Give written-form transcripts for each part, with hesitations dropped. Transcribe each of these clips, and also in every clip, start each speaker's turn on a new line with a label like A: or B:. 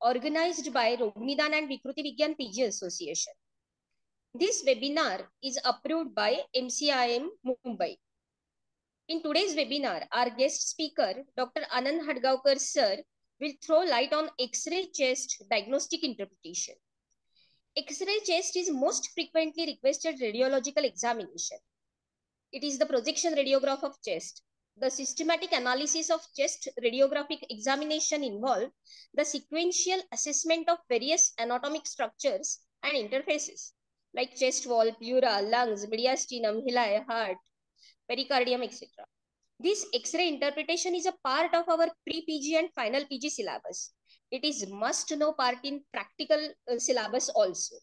A: organized by Rognidan and Vikruti Vigyan PG Association. This webinar is approved by MCIM Mumbai. In today's webinar, our guest speaker, Dr. Anand Hatgaonkar sir, will throw light on X-ray chest diagnostic interpretation. X-ray chest is most frequently requested radiological examination. It is the projection radiograph of chest. The systematic analysis of chest radiographic examination involves the sequential assessment of various anatomic structures and interfaces like chest wall, pleura, lungs, mediastinum, hilli, heart, pericardium, etc. This X-ray interpretation is a part of our pre-PG and final PG syllabus. It is must-know part in practical syllabus also.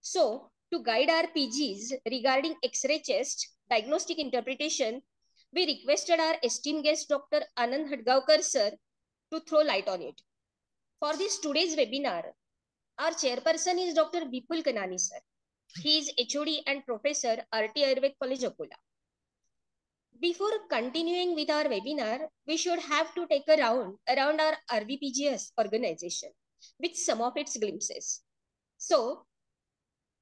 A: So, to guide our PGs regarding X-ray chest diagnostic interpretation, we requested our esteemed guest Dr. Anand Hatgaonkar sir to throw light on it. For this today's webinar, our chairperson is Dr. Vipul Kanani sir. He is HOD and Professor RT Ayurved College, Akola. Before continuing with our webinar, we should have to take a round around our RVPGS organization with some of its glimpses. So,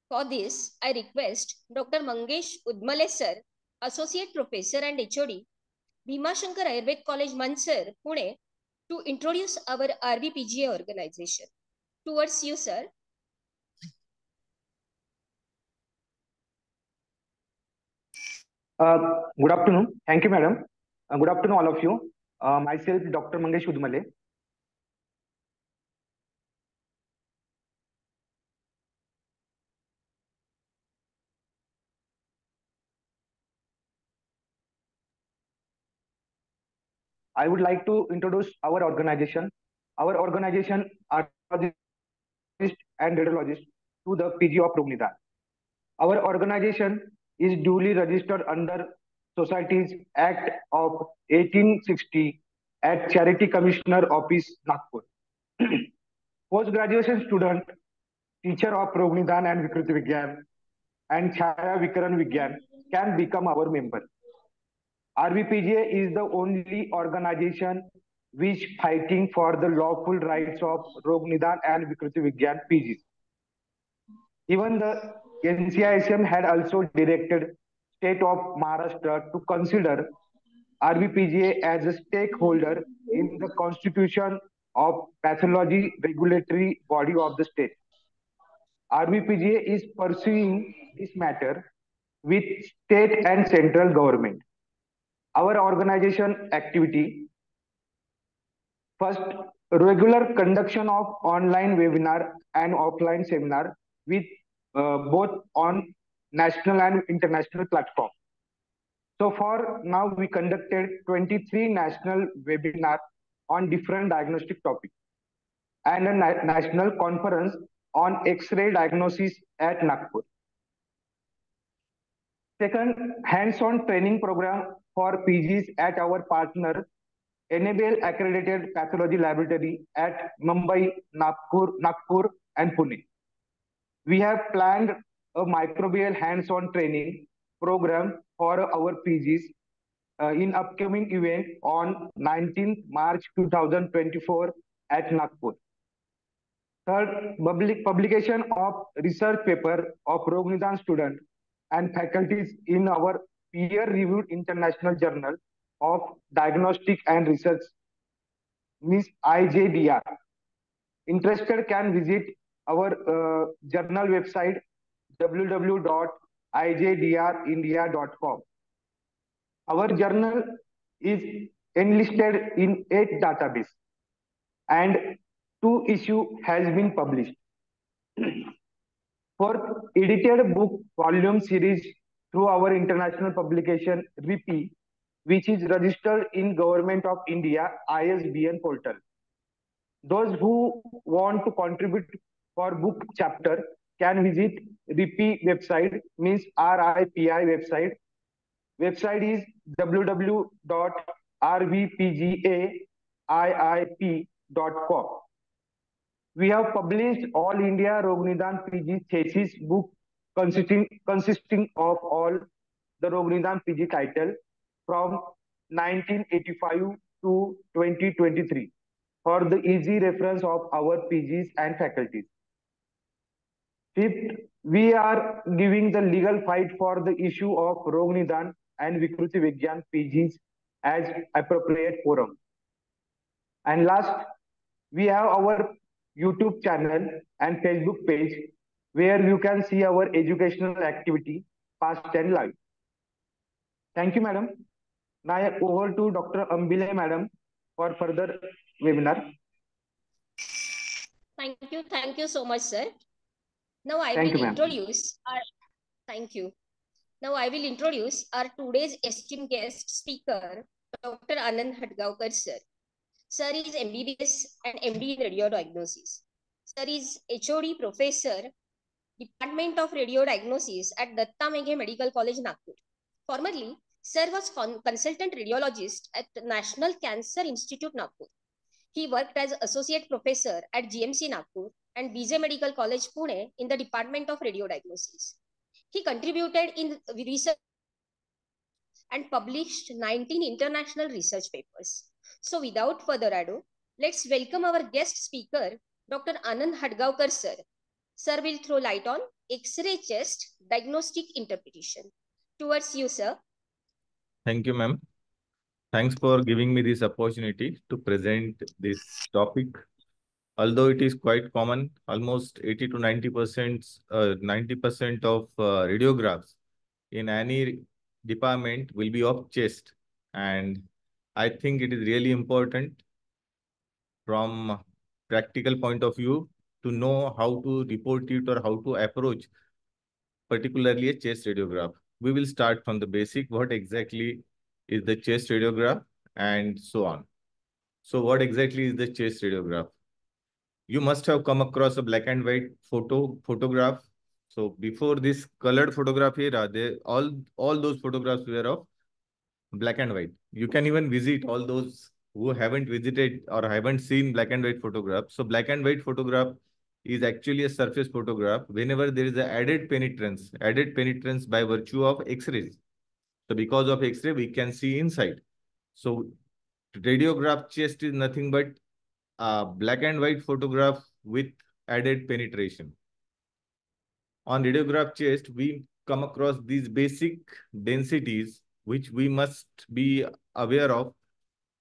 A: for this, I request Dr. Mangesh Udmale sir, Associate Professor and HOD, Bhimashankar Ayurved College, Mansar, Pune, to introduce our RVPGA organization. Towards you, sir.
B: Good afternoon. Thank you, madam. Good afternoon, all of you. Myself, Dr. Mangesh Udmale. I would like to introduce our organization. Our organization are and radiologist to the PG of Rognidan. Our organization is duly registered under Societies Act of 1860 at Charity Commissioner Office, Nagpur. Post-graduation student, teacher of Rognidan and Vikruti Vigyan and Chaya Vikaran Vigyan can become our member. RVPGA is the only organization which fighting for the lawful rights of Rognidan and Vikruti Vigyan PGs. Even the NCISM had also directed State of Maharashtra to consider RVPGA as a stakeholder in the constitution of pathology regulatory body of the state. RVPGA is pursuing this matter with state and central government. Our organization activity: first, regular conduction of online webinar and offline seminar with both on national and international platform. So far now we conducted 23 national webinars on different diagnostic topics and a national conference on X-ray diagnosis at Nagpur. Second, hands-on training program for PGs at our partner NABL accredited pathology laboratory at Mumbai, Nagpur and Pune. We have planned a microbial hands-on training program for our PGs in upcoming event on 19th March 2024 at Nagpur. Third, publication of research paper of Rognidan student and faculties in our peer-reviewed international journal of diagnostic and research, means IJDR. Interested can visit our journal website www.ijdrindia.com. Our journal is enlisted in 8 database and 2 issue has been published. For edited book volume series through our international publication RIPI, which is registered in Government of India ISBN portal. Those who want to contribute for book chapter can visit RIPI website, means RIPI website. Website is www.rvpgaiip.com. We have published All India Rognidan PG thesis book consisting of all the Rognidan PG title from 1985 to 2023. for the easy reference of our PGs and faculties. Fifth, we are giving the legal fight for the issue of Rog Nidan and Vikruti Vigyan PGs as appropriate forum. And last, we have our YouTube channel and Facebook page where you can see our educational activity past and live. Thank you, madam. Now over to Dr. Ambile, madam, for further webinar.
A: Thank you so much, sir. Now I
B: Thank
A: will
B: you, ma'am.
A: introduce our, thank you. Now I will introduce our today's esteemed guest speaker, Dr. Anand Hatgaonkar, sir. Sir is MBBS and MD in radio diagnosis. Sir is HOD professor, Department of Radio Diagnosis at Datta Meghe Medical College, Nagpur. Formerly, Sir was consultant radiologist at National Cancer Institute, Nagpur. He worked as associate professor at GMC Nagpur and BJ Medical College, Pune in the Department of Radio Diagnosis. He contributed in research and published 19 international research papers. So without further ado, let's welcome our guest speaker, Dr. Anand Hatgaonkar, sir. Sir will throw light on X-ray chest diagnostic interpretation. Towards you, sir.
C: Thank you, ma'am. Thanks for giving me this opportunity to present this topic. Although it is quite common, almost 80 to 90% of radiographs in any department will be of chest. And I think it is really important from practical point of view to know how to report it or how to approach particularly a chest radiograph. We will start from the basic, what exactly is the chest radiograph and so on. So what exactly is the chest radiograph? You must have come across a black and white photograph. So before this colored photograph era, all those photographs were of black and white. You can even visit all those who haven't visited or haven't seen black and white photograph. So black and white photograph is actually a surface photograph whenever there is an added penetrance by virtue of X-rays. So because of X-ray, we can see inside. So radiograph chest is nothing but a black and white photograph with added penetration. On radiograph chest, we come across these basic densities, which we must be aware of.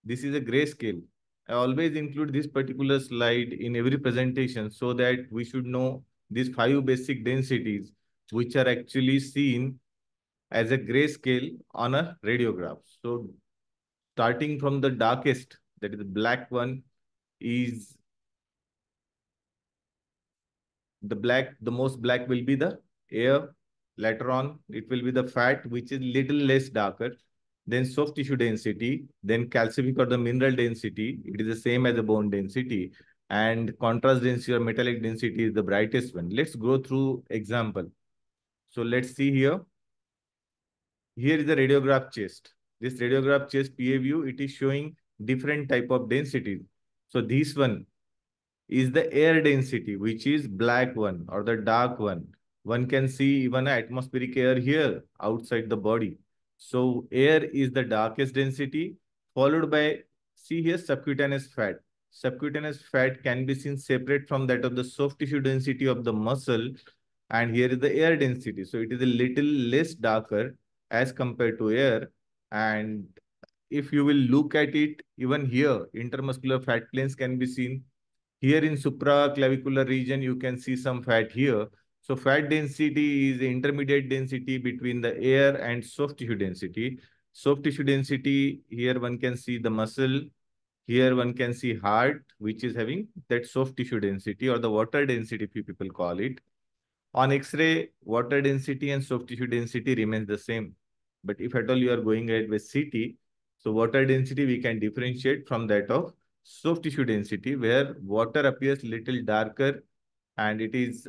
C: This is a grayscale. I always include this particular slide in every presentation so that we should know these 5 basic densities, which are actually seen as a grayscale on a radiograph. So starting from the darkest, that is the black one, is the most black will be the air. Later on, it will be the fat, which is little less darker. Then soft tissue density, then calcific or the mineral density. It is the same as the bone density. And contrast density or metallic density is the brightest one. Let's go through example. So let's see here. Here is the radiograph chest. This radiograph chest PA view, it is showing different type of densities. So this one is the air density, which is black one or the dark one. One can see even atmospheric air here outside the body. So air is the darkest density, followed by, see here, subcutaneous fat. Subcutaneous fat can be seen separate from that of the soft tissue density of the muscle. And here is the air density. So it is a little less darker as compared to air. And if you will look at it, even here, intermuscular fat planes can be seen. Here in supraclavicular region, you can see some fat here. So fat density is the intermediate density between the air and soft tissue density. Soft tissue density, here one can see the muscle. Here one can see heart, which is having that soft tissue density or the water density, few people call it. On X-ray, water density and soft tissue density remains the same. But if at all you are going ahead with CT, so water density we can differentiate from that of soft tissue density, where water appears little darker and it is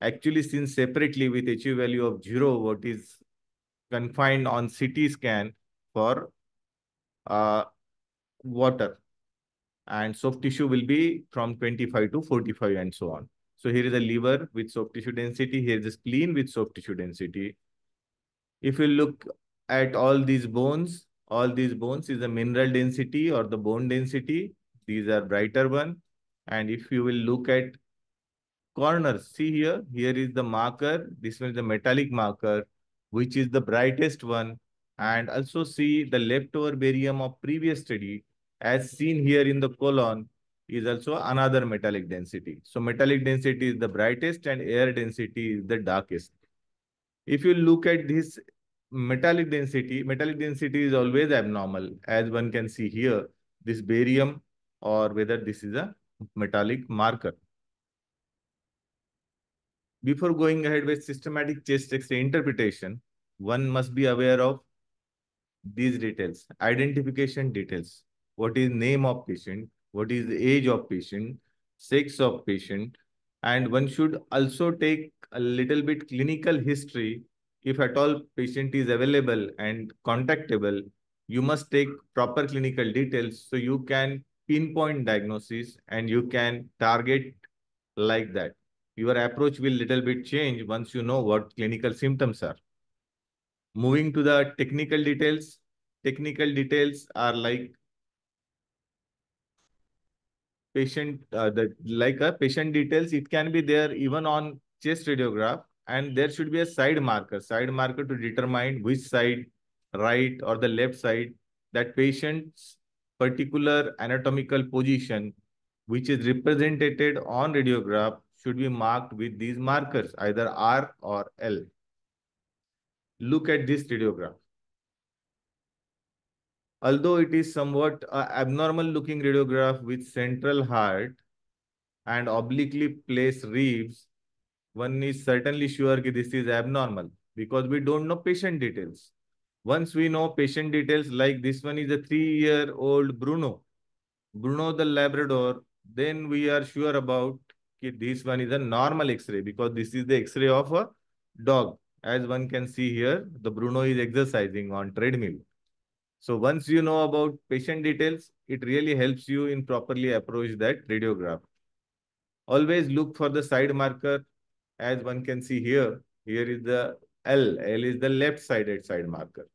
C: actually seen separately with HU value of 0, what is confined on CT scan for water. And soft tissue will be from 25 to 45 and so on. So here is a liver with soft tissue density. Here is a spleen with soft tissue density. If you look at all these bones is the mineral density or the bone density. these are brighter one. And if you will look at corners, see here, here is the marker. This one is the metallic marker, which is the brightest one. And also see the leftover barium of previous study, as seen here in the colon, is also another metallic density. So metallic density is the brightest and air density is the darkest. If you look at this metallic density is always abnormal, as one can see here, this barium or whether this is a metallic marker. Before going ahead with systematic chest X-ray interpretation, one must be aware of these details, identification details. What is name of patient? What is the age of patient? Sex of patient? And one should also take a little bit clinical history. If at all patient is available and contactable, you must take proper clinical details so you can pinpoint diagnosis and you can target like that. Your approach will little bit change once you know what clinical symptoms are. Moving to the technical details. Technical details are like patient, like a patient details. It can be there even on chest radiograph, and there should be a side marker to determine which side, right or the left side, that patient's particular anatomical position, which is represented on radiograph, should be marked with these markers, either R or L. Look at this radiograph. Although it is somewhat abnormal looking radiograph with central heart and obliquely placed ribs, one is certainly sure that this is abnormal because we don't know patient details. Once we know patient details, like this one is a 3-year-old Bruno the Labrador, then we are sure about that this one is a normal X-ray because this is the X-ray of a dog. As one can see here, the Bruno is exercising on treadmill. So once you know about patient details, it really helps you in properly approach that radiograph. Always look for the side marker, as one can see here. Here is the L. L is the left-sided side marker.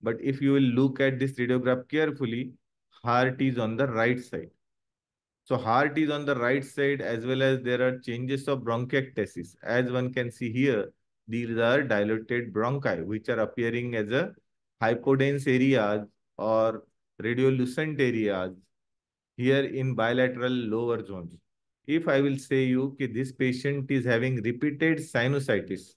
C: But if you will look at this radiograph carefully, heart is on the right side. So heart is on the right side, as well as there are changes of bronchiectasis. As one can see here, these are dilated bronchi, which are appearing as a hypodense areas or radiolucent areas here in bilateral lower zones. If I will say you that this patient is having repeated sinusitis,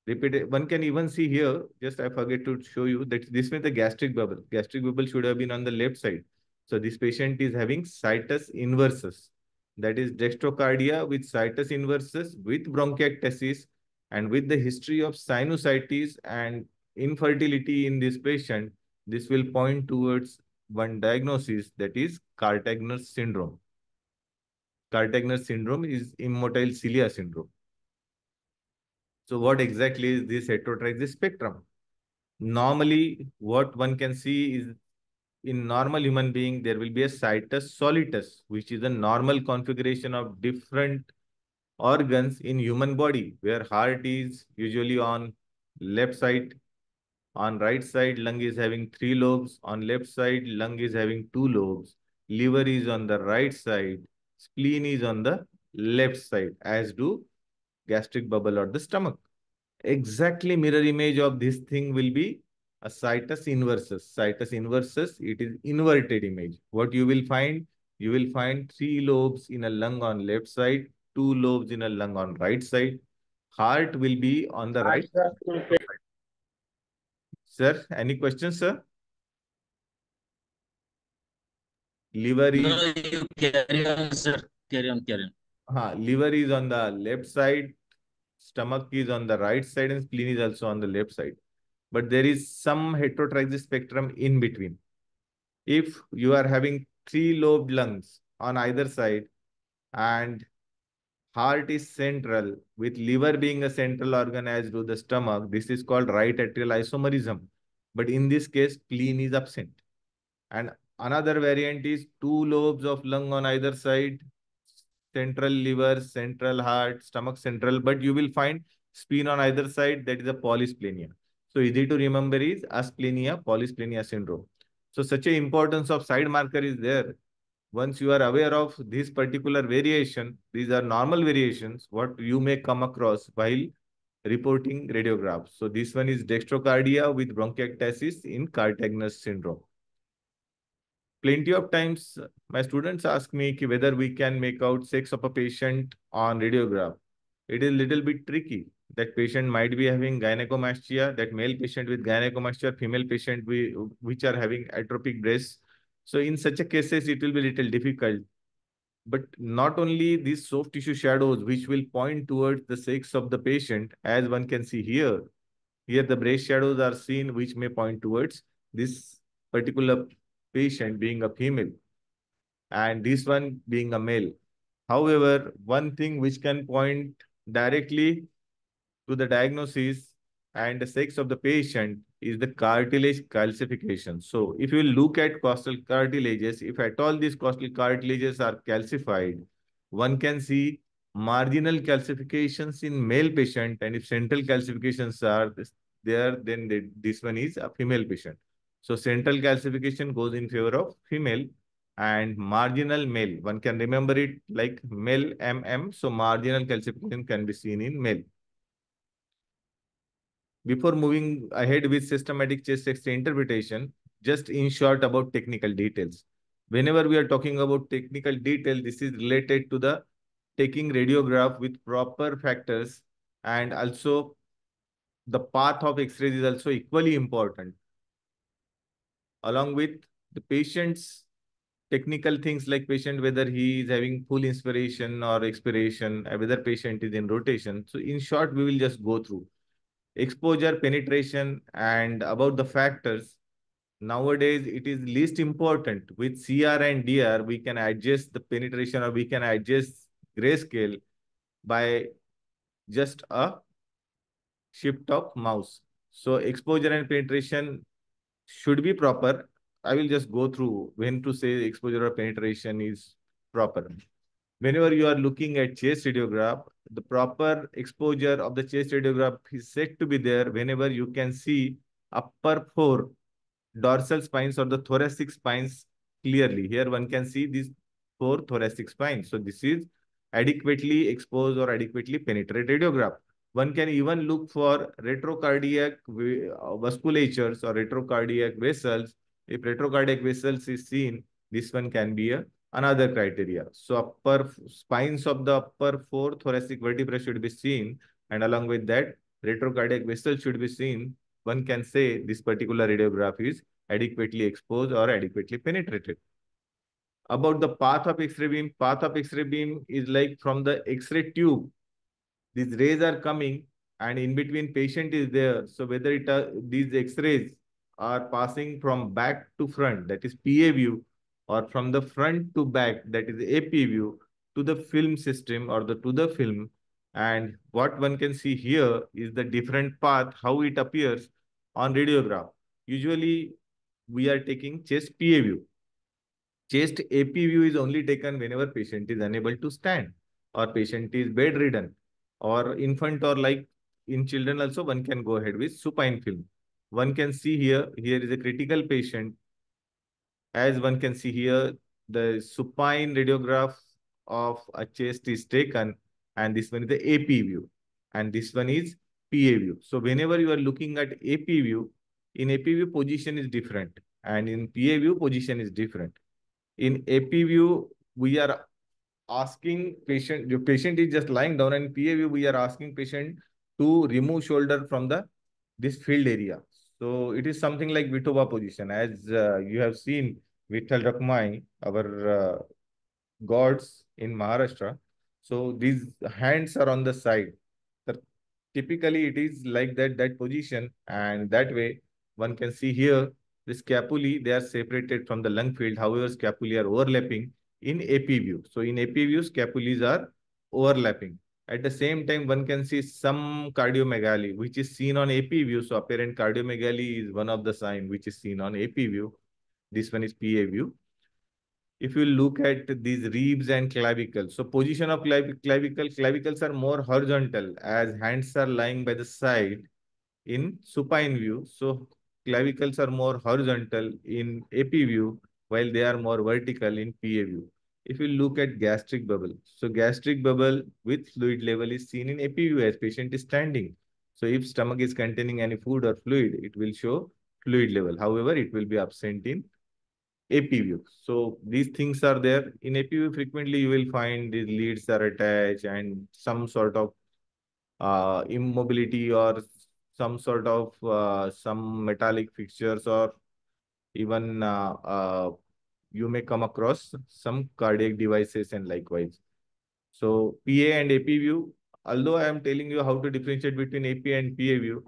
C: repeated, one can even see here, just I forget to show you that this means the gastric bubble. Gastric bubble should have been on the left side. So this patient is having situs inversus. That is dextrocardia with situs inversus with bronchiectasis and with the history of sinusitis and infertility in this patient. This will point towards one diagnosis, that is Cartagner's syndrome. Cartagner's syndrome is immotile cilia syndrome. So what exactly is this heterotrichous spectrum? Normally, what one can see is in normal human being, there will be a situs solitus, which is a normal configuration of different organs in human body, where heart is usually on left side. On right side, lung is having 3 lobes. On left side, lung is having 2 lobes. Liver is on the right side. Spleen is on the left side, as do gastric bubble or the stomach. Exactly mirror image of this thing will be a situs inversus. Situs inversus, it is inverted image. What you will find? You will find 3 lobes in a lung on left side, 2 lobes in a lung on right side. Heart will be on the right side. Sir, any questions, sir? Liver is...
D: No, you carry on, sir. Carry on.
C: Liver is on the left side, stomach is on the right side, and spleen is also on the left side. But there is some heterotrichous spectrum in between. If you are having 3 lobed lungs on either side and heart is central, with liver being a central organ as do the stomach, this is called right atrial isomerism. But in this case, spleen is absent. And another variant is 2 lobes of lung on either side, central liver, central heart, stomach central, but you will find spleen on either side, that is a polysplenia. So easy to remember is asplenia, polysplenia syndrome. So such a importance of side marker is there. Once you are aware of this particular variation, these are normal variations, what you may come across while reporting radiographs. So this one is dextrocardia with bronchiectasis in Cartagena syndrome. Plenty of times, my students ask me whether we can make out sex of a patient on radiograph. It is a little bit tricky. That patient might be having gynecomastia, that male patient with gynecomastia, female patient which are having atrophic breasts. So in such a cases, it will be little difficult. But not only these soft tissue shadows, which will point towards the sex of the patient, as one can see here. Here the breast shadows are seen, which may point towards this particular patient being a female and this one being a male. However, one thing which can point directly to the diagnosis and the sex of the patient is the cartilage calcification. So if you look at costal cartilages, if at all these costal cartilages are calcified, one can see marginal calcifications in male patient, and if central calcifications are there, then this one is a female patient. So central calcification goes in favor of female and marginal male. One can remember it like male MM. So marginal calcification can be seen in male. Before moving ahead with systematic chest X-ray interpretation, just in short about technical details. Whenever we are talking about technical detail, this is related to the taking radiograph with proper factors, and also the path of X-rays is also equally important. Along with the patient's technical things like patient, whether he is having full inspiration or expiration, whether patient is in rotation. So in short, we will just go through exposure, penetration, and about the factors. Nowadays, it is least important. With CR and DR, we can adjust the penetration or we can adjust grayscale by just a shift of mouse. So exposure and penetration should be proper. I will just go through when to say exposure or penetration is proper. Whenever you are looking at chest radiograph, the proper exposure of the chest radiograph is said to be there whenever you can see upper four dorsal spines or the thoracic spines clearly. Here one can see these four thoracic spines. So this is adequately exposed or adequately penetrated radiograph. One can even look for retrocardiac vasculatures or retrocardiac vessels. If retrocardiac vessels is seen, this one can be another criteria. So upper spines of the upper four thoracic vertebrae should be seen, and along with that, retrocardiac vessel should be seen. One can say this particular radiograph is adequately exposed or adequately penetrated. About the path of X-ray beam is like from the X-ray tube. These rays are coming and in between patient is there. So whether these X-rays are passing from back to front, that is PA view, or from the front to back, that is AP view, to the film system or to the film. And what one can see here is the different path, how it appears on radiograph. Usually we are taking chest PA view. Chest AP view is only taken whenever patient is unable to stand or patient is bedridden or infant, or like in children also one can go ahead with supine film. One can see here is a critical patient. As one can see here, the supine radiograph of a chest is taken, and this one is the AP view and this one is PA view. So whenever you are looking at AP view, in AP view position is different and in PA view position is different. In AP view, we are asking patient, the patient is just lying down, and PA view, we are asking patient to remove shoulder from this field area. So it is something like Vitova position. As you have seen Vitthal Rakmai, our gods in Maharashtra. So these hands are on the side. The, typically it is like that position, and that way one can see here the scapulae, they are separated from the lung field. However, scapulae are overlapping in AP view. So in AP view, scapulae are overlapping. At the same time, one can see some cardiomegaly, which is seen on AP view. So apparent cardiomegaly is one of the sign which is seen on AP view. This one is PA view. If you look at these ribs and clavicles, so position of clavicles are more horizontal as hands are lying by the side in supine view. So clavicles are more horizontal in AP view, while they are more vertical in PA view. If you look at gastric bubble, so gastric bubble with fluid level is seen in AP view as patient is standing. So if stomach is containing any food or fluid, it will show fluid level. However, it will be absent in AP view. So these things are there. In AP view, frequently you will find the leads are attached and some sort of immobility or some metallic fixtures, or even you may come across some cardiac devices and likewise. So PA and AP view, although I am telling you how to differentiate between AP and PA view,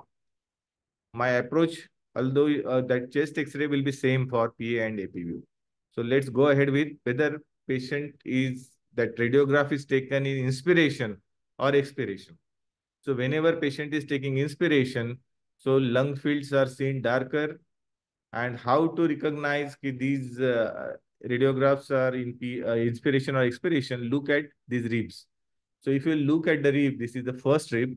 C: my approach, although that chest X-ray will be same for PA and AP view. So let's go ahead with whether patient is that radiograph is taken in inspiration or expiration. So whenever patient is taking inspiration, so lung fields are seen darker. And how to recognize these radiographs are in inspiration or expiration? Look at these ribs. So if you look at the rib, this is the first rib.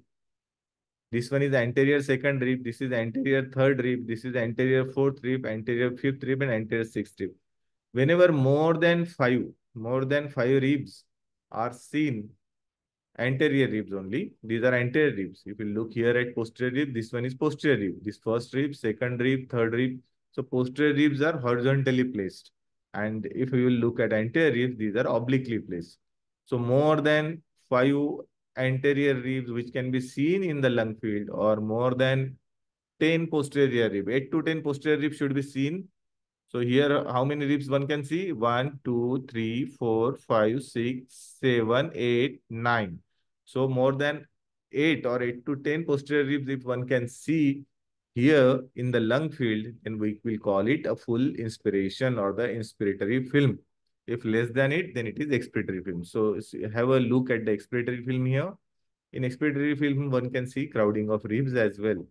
C: This one is the anterior second rib. This is the anterior third rib. This is the anterior fourth rib, anterior fifth rib, and anterior sixth rib. Whenever more than five ribs are seen, anterior ribs only. These are anterior ribs. If you look here at posterior rib, this one is posterior rib. This first rib, second rib, third rib. So posterior ribs are horizontally placed. And if you look at anterior ribs, these are obliquely placed. So more than five anterior ribs which can be seen in the lung field, or more than 10 posterior rib. 8 to 10 posterior ribs should be seen. So here, how many ribs one can see? 1, 2, 3, 4, 5, 6, 7, 8, 9. So more than 8 or 8 to 10 posterior ribs, if one can see here in the lung field, then we will call it a full inspiration or the inspiratory film. If less than it, then it is expiratory film. So have a look at the expiratory film here. In expiratory film, one can see crowding of ribs as well.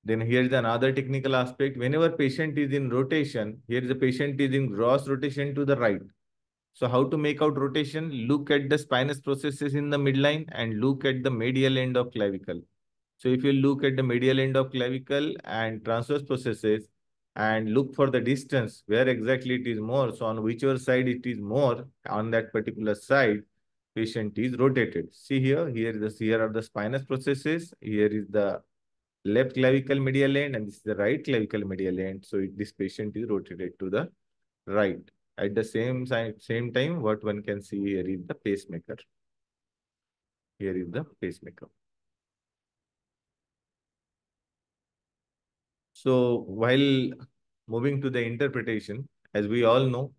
C: Then here's another technical aspect. Whenever patient is in rotation, here the patient is in gross rotation to the right. So how to make out rotation? Look at the spinous processes in the midline and look at the medial end of clavicle. So if you look at the medial end of clavicle and transverse processes and look for the distance, where exactly it is more, so on whichever side it is more, on that particular side, patient is rotated. See here, here are the spinous processes, here is the left clavicle medial end, and this is the right clavicle medial end. So this patient is rotated to the right. At the same time, what one can see here is the pacemaker. Here is the pacemaker. So while moving to the interpretation, as we all know,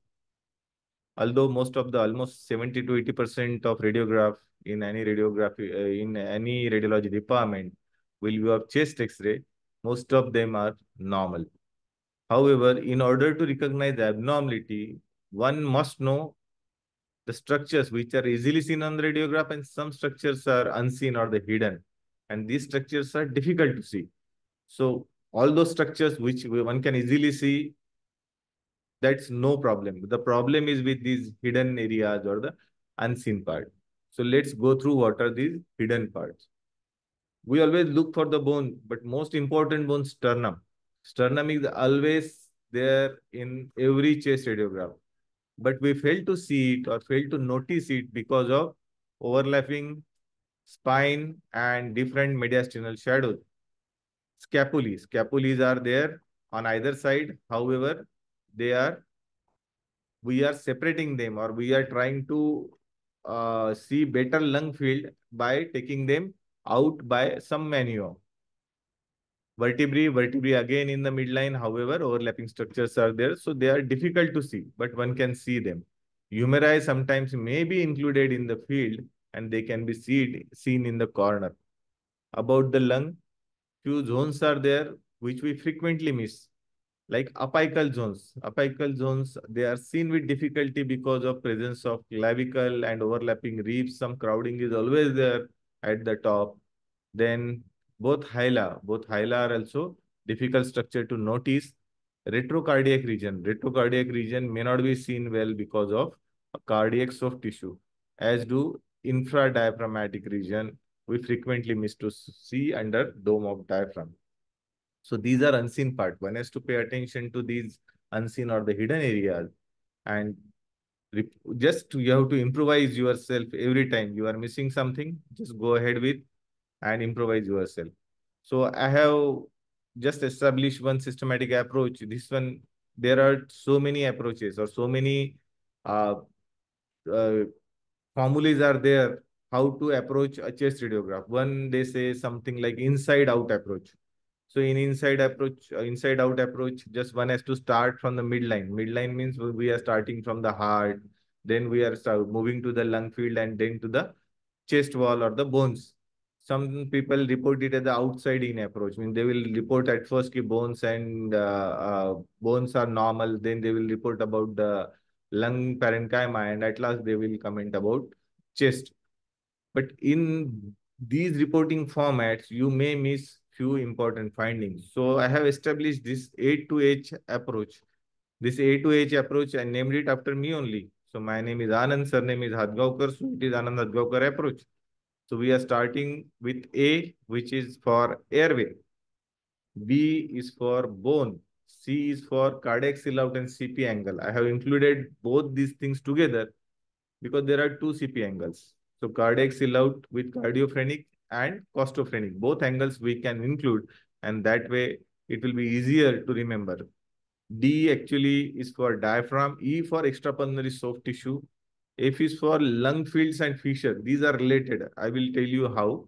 C: although almost 70 to 80% of radiograph in any radiology department will be of chest X-ray, most of them are normal. However, in order to recognize the abnormality, one must know the structures which are easily seen on the radiograph, and some structures are unseen or the hidden. And these structures are difficult to see. So all those structures which one can easily see, that's no problem. The problem is with these hidden areas or the unseen part. So let's go through what are these hidden parts. We always look for the bone, but most important bone, sternum. Sternum is always there in every chest radiograph, but we fail to see it or fail to notice it because of overlapping spine and different mediastinal shadows. Scapules are there on either side. However, we are separating them, or we are trying to see better lung field by taking them out by some maneuver. Vertebrae again in the midline. However, overlapping structures are there, so they are difficult to see, but one can see them. Humeri sometimes may be included in the field, and they can be seen in the corner. About the lung, few zones are there which we frequently miss, like apical zones. Apical zones, they are seen with difficulty because of presence of clavicle and overlapping ribs. Some crowding is always there at the top. Then both hyla are also difficult structure to notice. Retrocardiac region may not be seen well because of a cardiac soft tissue, as do infradiaphragmatic region. We frequently miss to see under dome of diaphragm. So these are unseen part. One has to pay attention to these unseen or the hidden areas, and just you have to improvise yourself every time you are missing something. Just go ahead with and improvise yourself. So I have just established one systematic approach. This one, there are so many approaches or so many uh, uh, formulas are there how to approach a chest radiograph. One, they say something like inside out approach. So in inside out approach, just one has to start from the midline. Midline means we are starting from the heart, then we are moving to the lung field and then to the chest wall or the bones. Some people report it as the outside in approach. I mean, they will report at first ki bones are normal. Then they will report about the lung parenchyma, and at last they will comment about chest. But in these reporting formats, you may miss few important findings. So I have established this A to H approach. This A to H approach, I named it after me only. So my name is Anand, surname is Hatgaonkar, so it is Anand Hatgaonkar approach. So we are starting with A, which is for airway. B is for bone. C is for cardiac seal out and CP angle. I have included both these things together because there are two CP angles. So cardiac seal out with cardiophrenic and costophrenic. Both angles we can include, and that way it will be easier to remember. D actually is for diaphragm. E for extrapulmonary soft tissue. F is for lung fields and fissure. These are related. I will tell you how.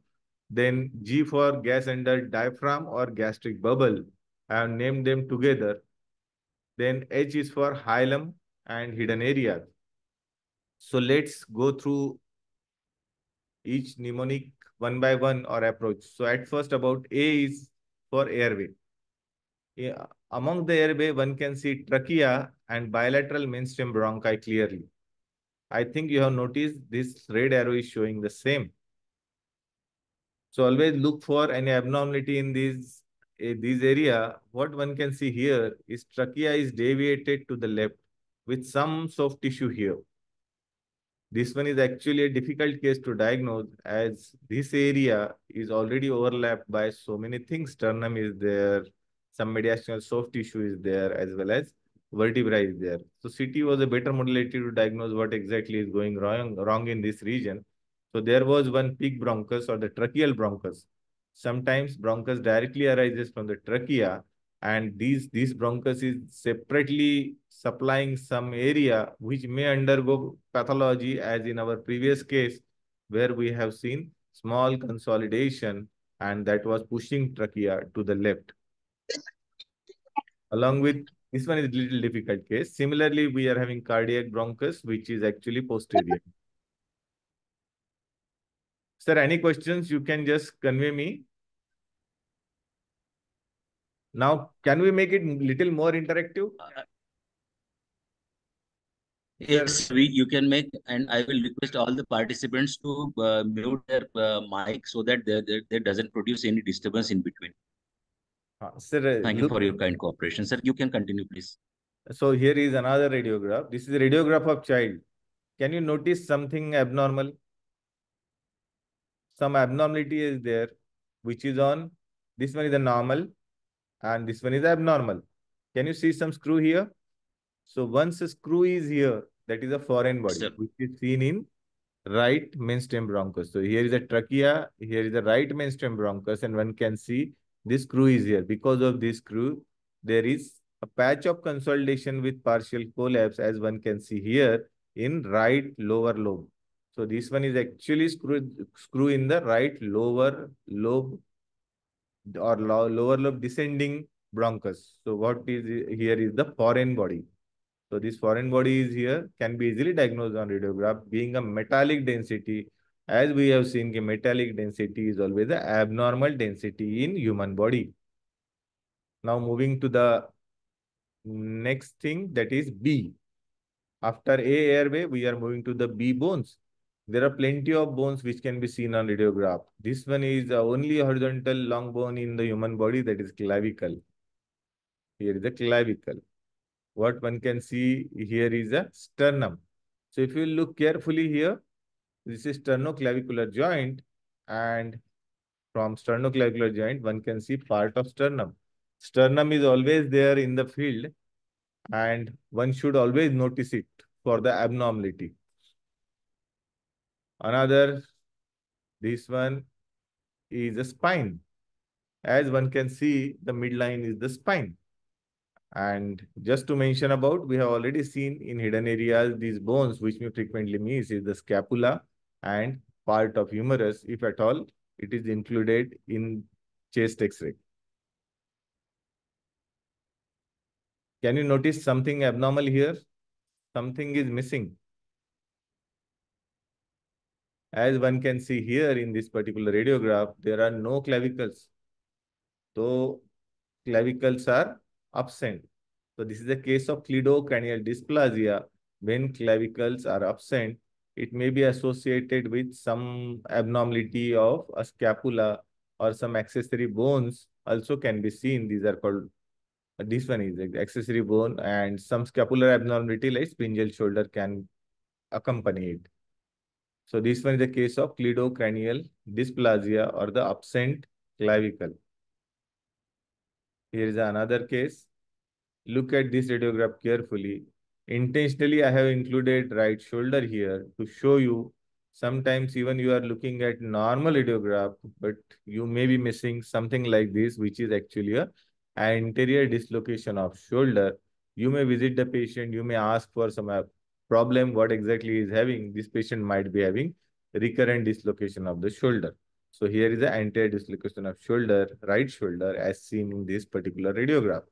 C: Then G for gas under diaphragm or gastric bubble. I have named them together. Then H is for hilum and hidden area. So let's go through each mnemonic one by one or approach. So at first about A is for airway. Yeah, among the airway, one can see trachea and bilateral mainstem bronchi clearly. I think you have noticed this red arrow is showing the same. So always look for any abnormality in this area. What one can see here is trachea is deviated to the left with some soft tissue here. This one is actually a difficult case to diagnose as this area is already overlapped by so many things. Sternum is there, some mediastinal soft tissue is there, as well as vertebra is there. So CT was a better modality to diagnose what exactly is going wrong in this region. So there was one peak bronchus or the tracheal bronchus. Sometimes bronchus directly arises from the trachea, and these bronchus is separately supplying some area which may undergo pathology, as in our previous case where we have seen small consolidation and that was pushing trachea to the left. Along with this one is a little difficult case. Similarly, we are having cardiac bronchus, which is actually posterior. Sir, any questions you can just convey me. Now, can we make it little more interactive?
D: Yes, you can make, and I will request all the participants to mute their mic so that there doesn't produce any disturbance in between.
C: Sir,
D: Thank you
C: look,
D: for your kind cooperation. Sir, you can continue, please.
C: so here is another radiograph. This is a radiograph of child. Can you notice something abnormal? Some abnormality is there, which is on, this one is a normal and this one is abnormal. Can you see some screw here? So once a screw is here, that is a foreign body,
D: Sir.
C: which is seen in right mainstem bronchus. So here is a trachea, here is a right mainstem bronchus, and one can see this screw is here. Because of this screw, there is a patch of consolidation with partial collapse, as one can see here in right lower lobe. So this one is actually screw in the right lower lobe or lower lobe descending bronchus. So what is here is the foreign body. So this foreign body is here, can be easily diagnosed on radiograph, being a metallic density. As we have seen, metallic density is always the abnormal density in human body. Now moving to the next thing, that is B. After A airway, we are moving to the B bones. There are plenty of bones which can be seen on radiograph. This one is the only horizontal long bone in the human body, that is clavicle. Here is the clavicle. What one can see here is a sternum. So if you look carefully here, this is sternoclavicular joint, and from sternoclavicular joint, one can see part of sternum. Sternum is always there in the field, and one should always notice it for the abnormality. Another, this one is a spine. As one can see, the midline is the spine. And just to mention about, we have already seen in hidden areas, these bones, which we frequently miss, is the scapula and part of humerus, if at all, it is included in chest X-ray. Can you notice something abnormal here? Something is missing. As one can see here in this particular radiograph, there are no clavicles. So clavicles are absent. So this is a case of cleidocranial dysplasia. When clavicles are absent, it may be associated with some abnormality of a scapula or some accessory bones also can be seen. These are called, this one is the accessory bone, and some scapular abnormality like spingal shoulder can accompany it. So this one is the case of cleidocranial dysplasia or the absent clavicle. Here is another case. Look at this radiograph carefully. Intentionally, I have included right shoulder here to show you sometimes even you are looking at normal radiograph, but you may be missing something like this, which is actually a anterior dislocation of shoulder. You may visit the patient, you may ask for some problem, what exactly is having. This patient might be having recurrent dislocation of the shoulder. So here is the anterior dislocation of shoulder, right shoulder, as seen in this particular radiograph.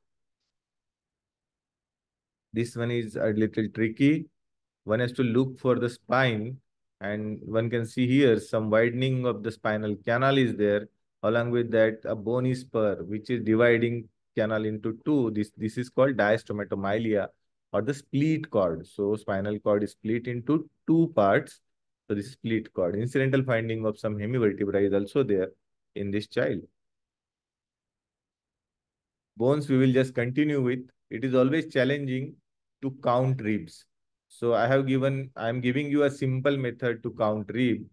C: This one is a little tricky. One has to look for the spine, and one can see here some widening of the spinal canal is there. Along with that, a bony spur, which is dividing canal into two. This is called diastematomylia or the split cord. So spinal cord is split into two parts. So this split cord. Incidental finding of some hemivertebra is also there in this child. Bones we will just continue with. It is always challenging to count ribs. So I am giving you a simple method to count rib.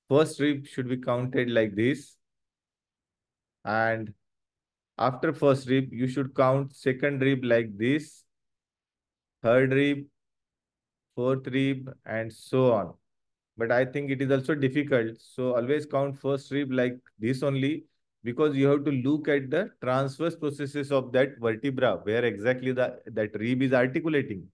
C: First rib should be counted like this. And after first rib, you should count second rib like this, third rib, fourth rib, and so on. But I think it is also difficult. So always count first rib like this only, because you have to look at the transverse processes of that vertebra, where exactly that rib is articulating.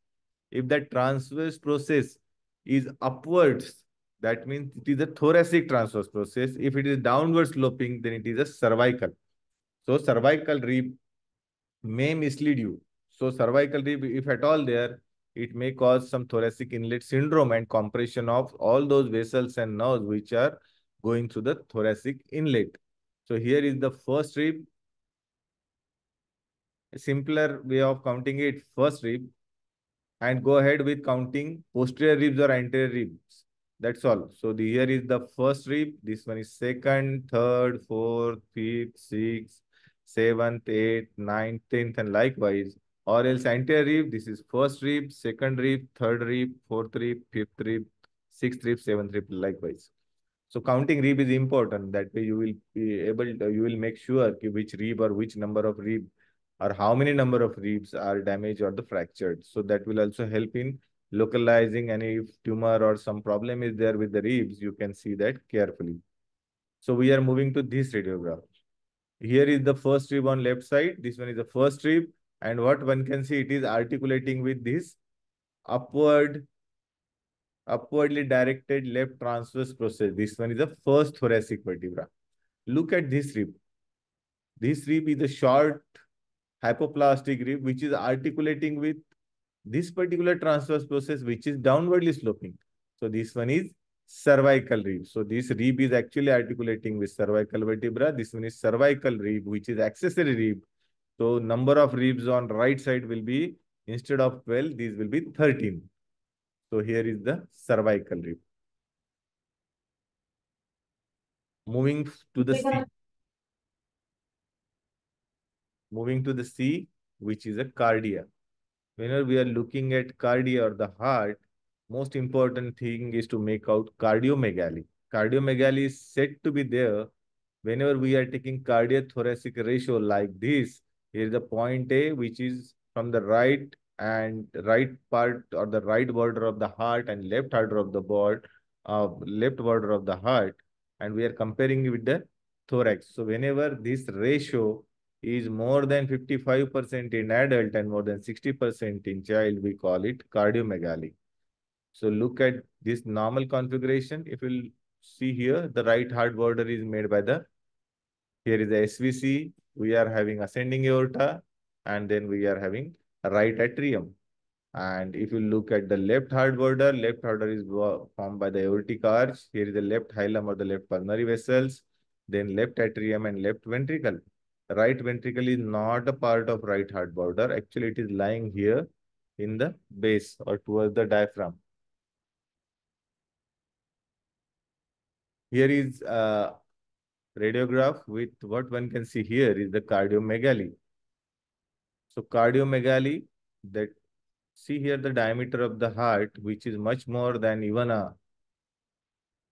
C: If that transverse process is upwards, that means it is a thoracic transverse process. If it is downward sloping, then it is a cervical. So cervical rib may mislead you. So cervical rib, if at all there, it may cause some thoracic inlet syndrome and compression of all those vessels and nerves which are going through the thoracic inlet. So here is the first rib. A simpler way of counting it, first rib, and go ahead with counting posterior ribs or anterior ribs. That's all. So here is the first rib. This one is second, third, fourth, fifth, sixth, seventh, eighth, ninth, 10th, and likewise. Or else anterior rib, this is first rib, second rib, third rib, fourth rib, fifth rib, sixth rib, seventh rib, likewise. So counting rib is important. That way you will be able to, you will make sure which rib or which number of rib or how many number of ribs are damaged or the fractured. So that will also help in localizing any tumor or some problem is there with the ribs. You can see that carefully. So we are moving to this radiograph. Here is the first rib on left side. This one is the first rib. And what one can see, it is articulating with this upwardly directed left transverse process. This one is the first thoracic vertebra. Look at this rib. This rib is a short hypoplastic rib, which is articulating with this particular transverse process, which is downwardly sloping. So this one is cervical rib. So this rib is actually articulating with cervical vertebra. This one is cervical rib, which is accessory rib. So number of ribs on right side will be, instead of 12, these will be 13. So here is the cervical rib. Moving to the C. Moving to the C, which is a cardia. Whenever we are looking at cardia or the heart, most important thing is to make out cardiomegaly. Cardiomegaly is said to be there whenever we are taking cardiothoracic ratio like this. Here is the point A, which is from the right and right part or the right border of the heart and left border of the left border of the heart, and we are comparing it with the thorax. So whenever this ratio is more than 55% in adult and more than 60% in child, we call it cardiomegaly. So look at this normal configuration. If you'll see here, the right heart border is made by the, here is the SVC, we are having ascending aorta, and then we are having a right atrium. And if you look at the left heart border is formed by the aortic arch. Here is the left hilum or the left pulmonary vessels, then left atrium and left ventricle. Right ventricle is not a part of right heart border. Actually, it is lying here in the base or towards the diaphragm. Here is a radiograph with what one can see here is the cardiomegaly. So cardiomegaly, that see here the diameter of the heart, which is much more than even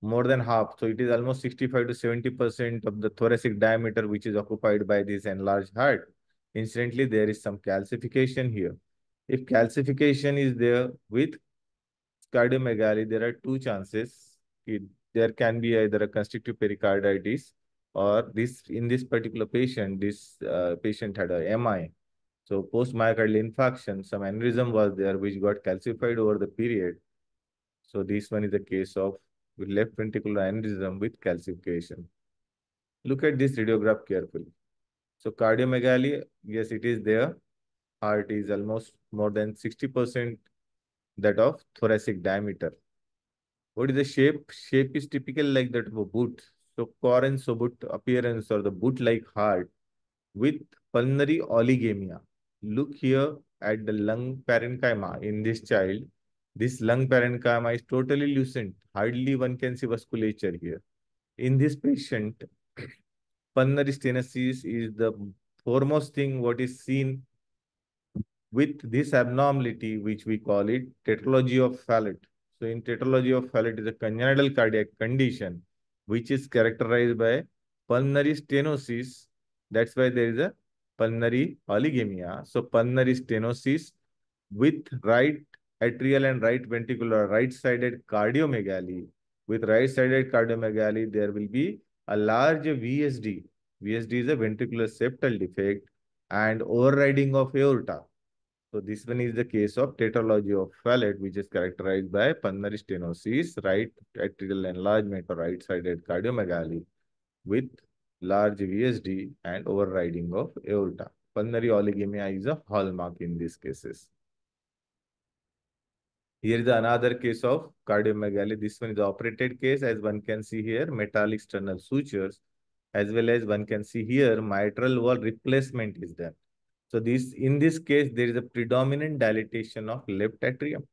C: more than half. So it is almost 65 to 70% of the thoracic diameter, which is occupied by this enlarged heart. Incidentally, there is some calcification here. If calcification is there with cardiomegaly, there are two chances. There can be either a constrictive pericarditis or this, in this particular patient, this patient had a MI. So post myocardial infarction, some aneurysm was there which got calcified over the period. So this one is the case of left ventricular aneurysm with calcification. Look at this radiograph carefully. So cardiomegaly, yes, it is there. Heart is almost more than 60% that of thoracic diameter. What is the shape? Shape is typical like that of a boot. So core and sobut appearance or the boot-like heart with pulmonary oligemia. Look here at the lung parenchyma in this child. This lung parenchyma is totally lucent. Hardly one can see vasculature here. In this patient, pulmonary stenosis is the foremost thing what is seen with this abnormality, which we call it tetralogy of Fallot. So in tetralogy of Fallot is a congenital cardiac condition, which is characterized by pulmonary stenosis. That's why there is a pulmonary oligemia. So pulmonary stenosis with right atrial and right ventricular right-sided cardiomegaly. With right-sided cardiomegaly, there will be a large VSD. VSD is a ventricular septal defect and overriding of aorta. So this one is the case of tetralogy of Fallot, which is characterized by pulmonary stenosis, right atrial enlargement or right-sided cardiomegaly with large VSD and overriding of aorta. Pulmonary oligemia is a hallmark in these cases. Here is another case of cardiomegaly. This one is the operated case, as one can see here, metallic sternal sutures, as well as one can see here, mitral wall replacement is there. So this, in this case, there is a predominant dilatation of left atrium.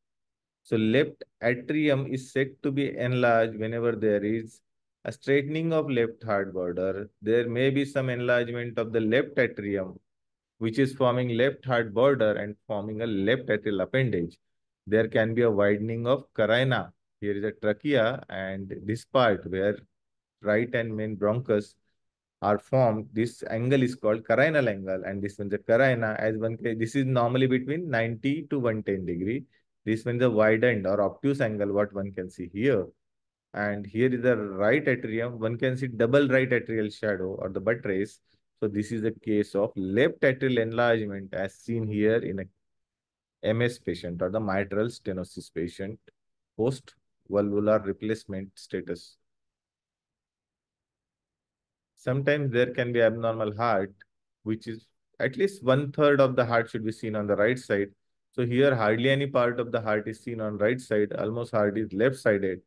C: So left atrium is said to be enlarged whenever there is a straightening of left heart border. There may be some enlargement of the left atrium, which is forming left heart border and forming a left atrial appendage. There can be a widening of carina. Here is a trachea, and this part where right and main bronchus are formed, this angle is called carinal angle, and this one's a carina. As one, this is normally between 90 to 110 degree. This one's a widened or obtuse angle, what one can see here. And here is the right atrium. One can see double right atrial shadow or the buttress. So this is the case of left atrial enlargement as seen here in a MS patient or the mitral stenosis patient post valvular replacement status. Sometimes there can be abnormal heart, which is at least 1/3 of the heart should be seen on the right side. So here hardly any part of the heart is seen on right side, almost heart is left-sided.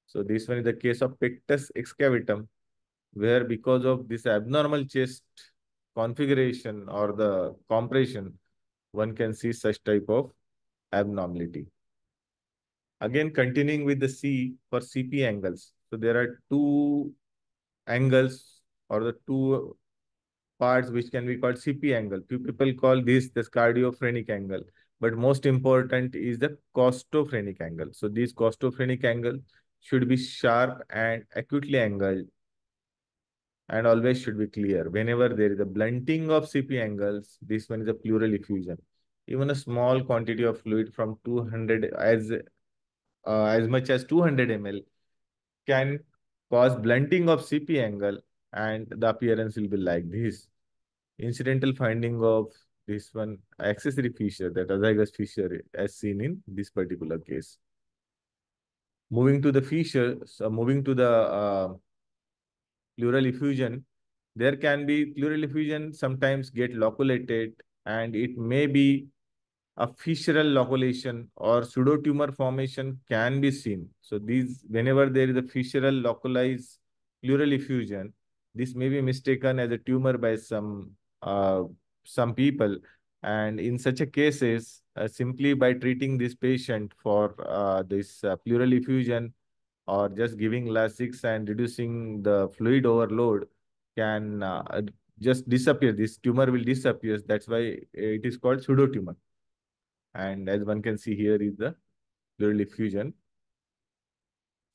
C: So this one is the case of pectus excavatum, where because of this abnormal chest configuration or the compression, one can see such type of abnormality. Again, continuing with the C for CP angles. So there are two angles or the two parts which can be called CP angle. Few people call this cardiophrenic angle, but most important is the costophrenic angle. So this costophrenic angle should be sharp and acutely angled and always should be clear. Whenever there is a blunting of CP angles, this one is a pleural effusion. Even a small quantity of fluid from 200 as much as 200 ml can cause blunting of CP angle, and the appearance will be like this. Incidental finding of this one accessory fissure, that azygous fissure, as seen in this particular case. Moving to the fissure, so moving to the pleural effusion, there can be pleural effusion sometimes get loculated, and it may be a fissural loculation or pseudotumor formation can be seen. So these, whenever there is a fissural localized pleural effusion, this may be mistaken as a tumor by some people. And in such a cases, simply by treating this patient for this pleural effusion, or just giving Lasix and reducing the fluid overload, can just disappear. This tumor will disappear. That's why it is called pseudotumor. And as one can see here is the pleural effusion.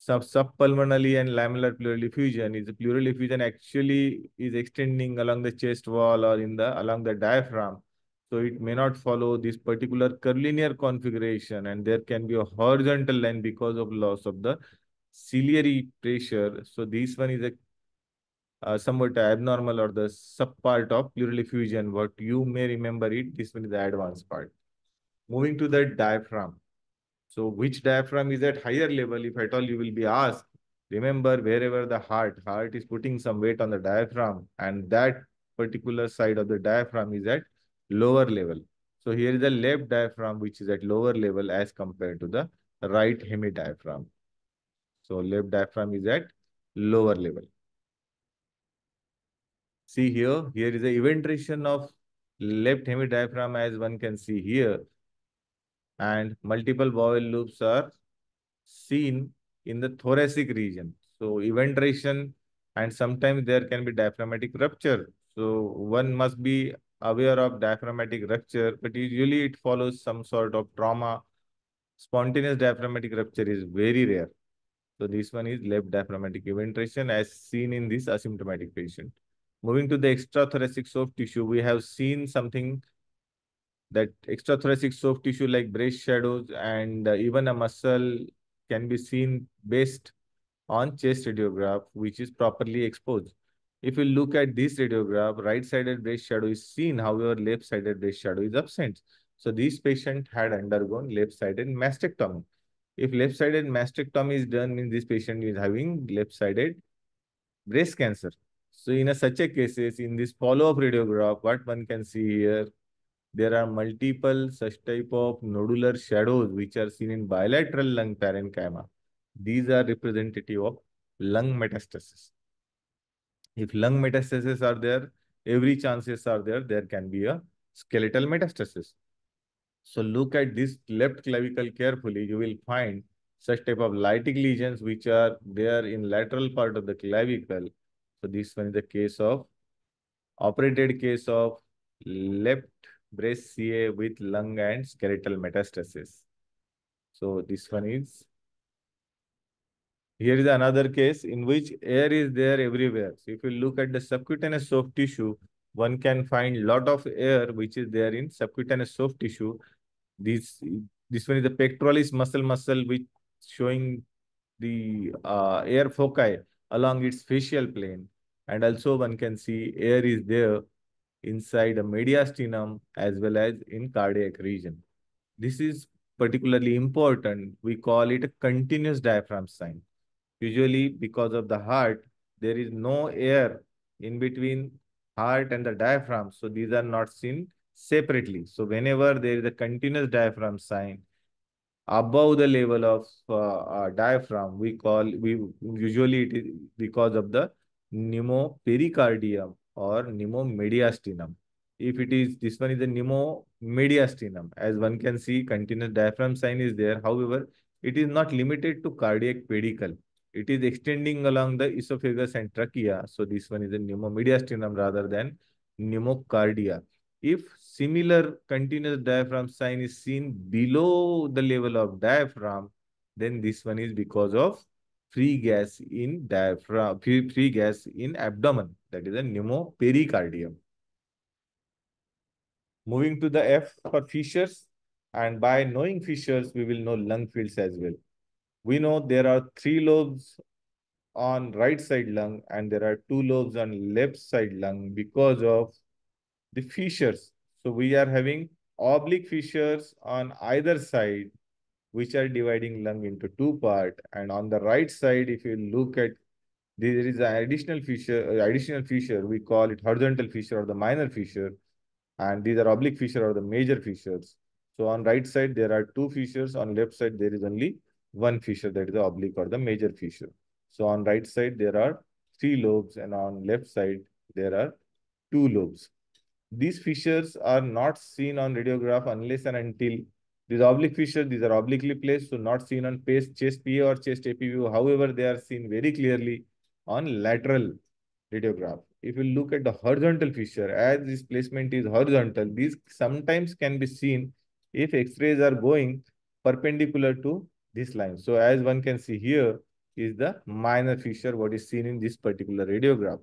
C: Subpulmonary and lamellar pleural effusion is a pleural effusion actually is extending along the chest wall or along the diaphragm. So it may not follow this particular curvilinear configuration, and there can be a horizontal line because of loss of the ciliary pressure. So this one is a somewhat abnormal or the subpart of pleural effusion. What you may remember it, this one is the advanced part. Moving to the diaphragm. So which diaphragm is at higher level, if at all you will be asked? Remember, wherever the heart is putting some weight on the diaphragm, and that particular side of the diaphragm is at lower level. So here is the left diaphragm, which is at lower level as compared to the right hemidiaphragm. So left diaphragm is at lower level. See here is the eventration of left hemidiaphragm, as one can see here, and multiple vowel loops are seen in the thoracic region. So eventration, and sometimes there can be diaphragmatic rupture. So one must be aware of diaphragmatic rupture, but usually it follows some sort of trauma. Spontaneous diaphragmatic rupture is very rare. So this one is left diaphragmatic eventration as seen in this asymptomatic patient. Moving to the extrathoracic soft tissue, we have seen something that extrathoracic soft tissue like breast shadows and even a muscle can be seen based on chest radiograph, which is properly exposed. If you look at this radiograph, right-sided breast shadow is seen, however, left-sided breast shadow is absent. So this patient had undergone left-sided mastectomy. If left-sided mastectomy is done, means this patient is having left-sided breast cancer. So in such a cases, in this follow-up radiograph, what one can see here, there are multiple such type of nodular shadows which are seen in bilateral lung parenchyma. These are representative of lung metastasis. If lung metastasis are there, every chances are there can be a skeletal metastasis. So look at this left clavicle carefully, you will find such type of lytic lesions which are there in lateral part of the clavicle. So this one is the case of operated case of left breast CA with lung and skeletal metastasis. So this one is, here is another case in which air is there everywhere. So if you look at the subcutaneous soft tissue, one can find lot of air which is there in subcutaneous soft tissue. This one is the pectoralis muscle which showing the air foci along its facial plane. And also one can see air is there inside the mediastinum as well as in cardiac region. This is particularly important. We call it a continuous diaphragm sign. Usually because of the heart, there is no air in between heart and the diaphragm. So these are not seen separately. So whenever there is a continuous diaphragm sign, above the level of diaphragm, we usually it is because of the pneumopericardium or pneumomediastinum. If it is, this one is the pneumomediastinum. As one can see, continuous diaphragm sign is there. However, it is not limited to cardiac pedicle. It is extending along the esophagus and trachea. So this one is a pneumomediastinum rather than pneumocardia. If similar continuous diaphragm sign is seen below the level of diaphragm, then this one is because of free gas in diaphragm, free gas in abdomen. That is a pneumopericardium. Moving to the F for fissures, and by knowing fissures, we will know lung fields as well. We know there are 3 lobes on right side lung and there are 2 lobes on left side lung because of the fissures. So we are having oblique fissures on either side, which are dividing lung into 2 parts. And on the right side, if you look at, there is an additional fissure, we call it horizontal fissure or the minor fissure. And these are oblique fissure or the major fissures. So on right side, there are 2 fissures. On left side, there is only 1 fissure, that is the oblique or the major fissure. So on right side, there are 3 lobes and on left side, there are 2 lobes. These fissures are not seen on radiograph unless and until these oblique fissures, these are obliquely placed, so not seen on chest PA or chest AP view. However, they are seen very clearly on lateral radiograph. If you look at the horizontal fissure, as this placement is horizontal, these sometimes can be seen if X-rays are going perpendicular to this line. So as one can see here is the minor fissure, what is seen in this particular radiograph.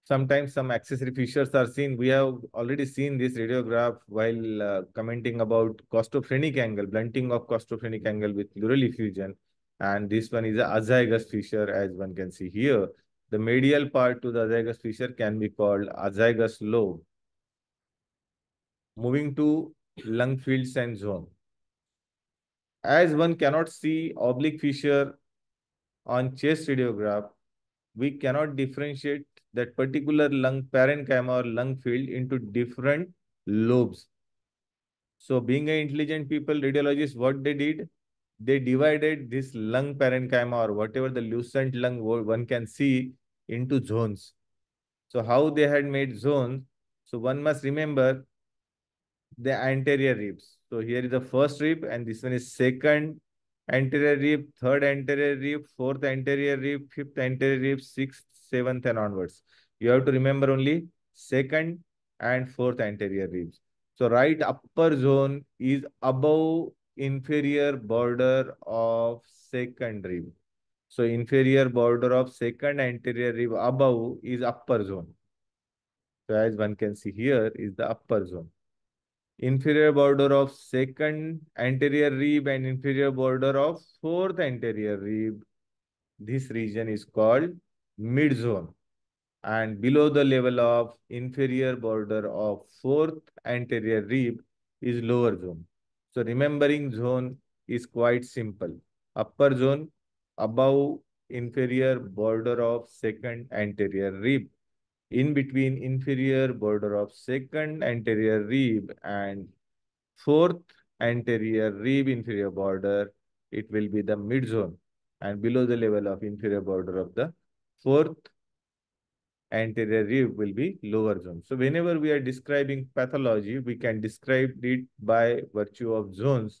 C: Sometimes some accessory fissures are seen. We have already seen this radiograph while commenting about costophrenic angle, blunting of costophrenic angle with pleural effusion. And this one is a azygous fissure, as one can see here. The medial part to the azygous fissure can be called azygous lobe. Moving to lung fields and zone. As one cannot see oblique fissure on chest radiograph, we cannot differentiate that particular lung parenchyma or lung field into different lobes. So being an intelligent people, radiologists, what they did, they divided this lung parenchyma or whatever the lucent lung one can see into zones. So how they had made zones? So one must remember the anterior ribs. So here is the first rib and this one is second anterior rib, third anterior rib, fourth anterior rib, fifth anterior rib, sixth, seventh and onwards. You have to remember only second and fourth anterior ribs. So right upper zone is above inferior border of second rib. So inferior border of second anterior rib above is upper zone. So as one can see here is the upper zone. Inferior border of second anterior rib and inferior border of fourth anterior rib. This region is called mid zone. And below the level of inferior border of fourth anterior rib is lower zone. So remembering zone is quite simple. Upper zone above inferior border of second anterior rib. In between inferior border of second anterior rib and fourth anterior rib inferior border, it will be the mid zone. And below the level of inferior border of the fourth anterior rib will be lower zone. So whenever we are describing pathology, we can describe it by virtue of zones,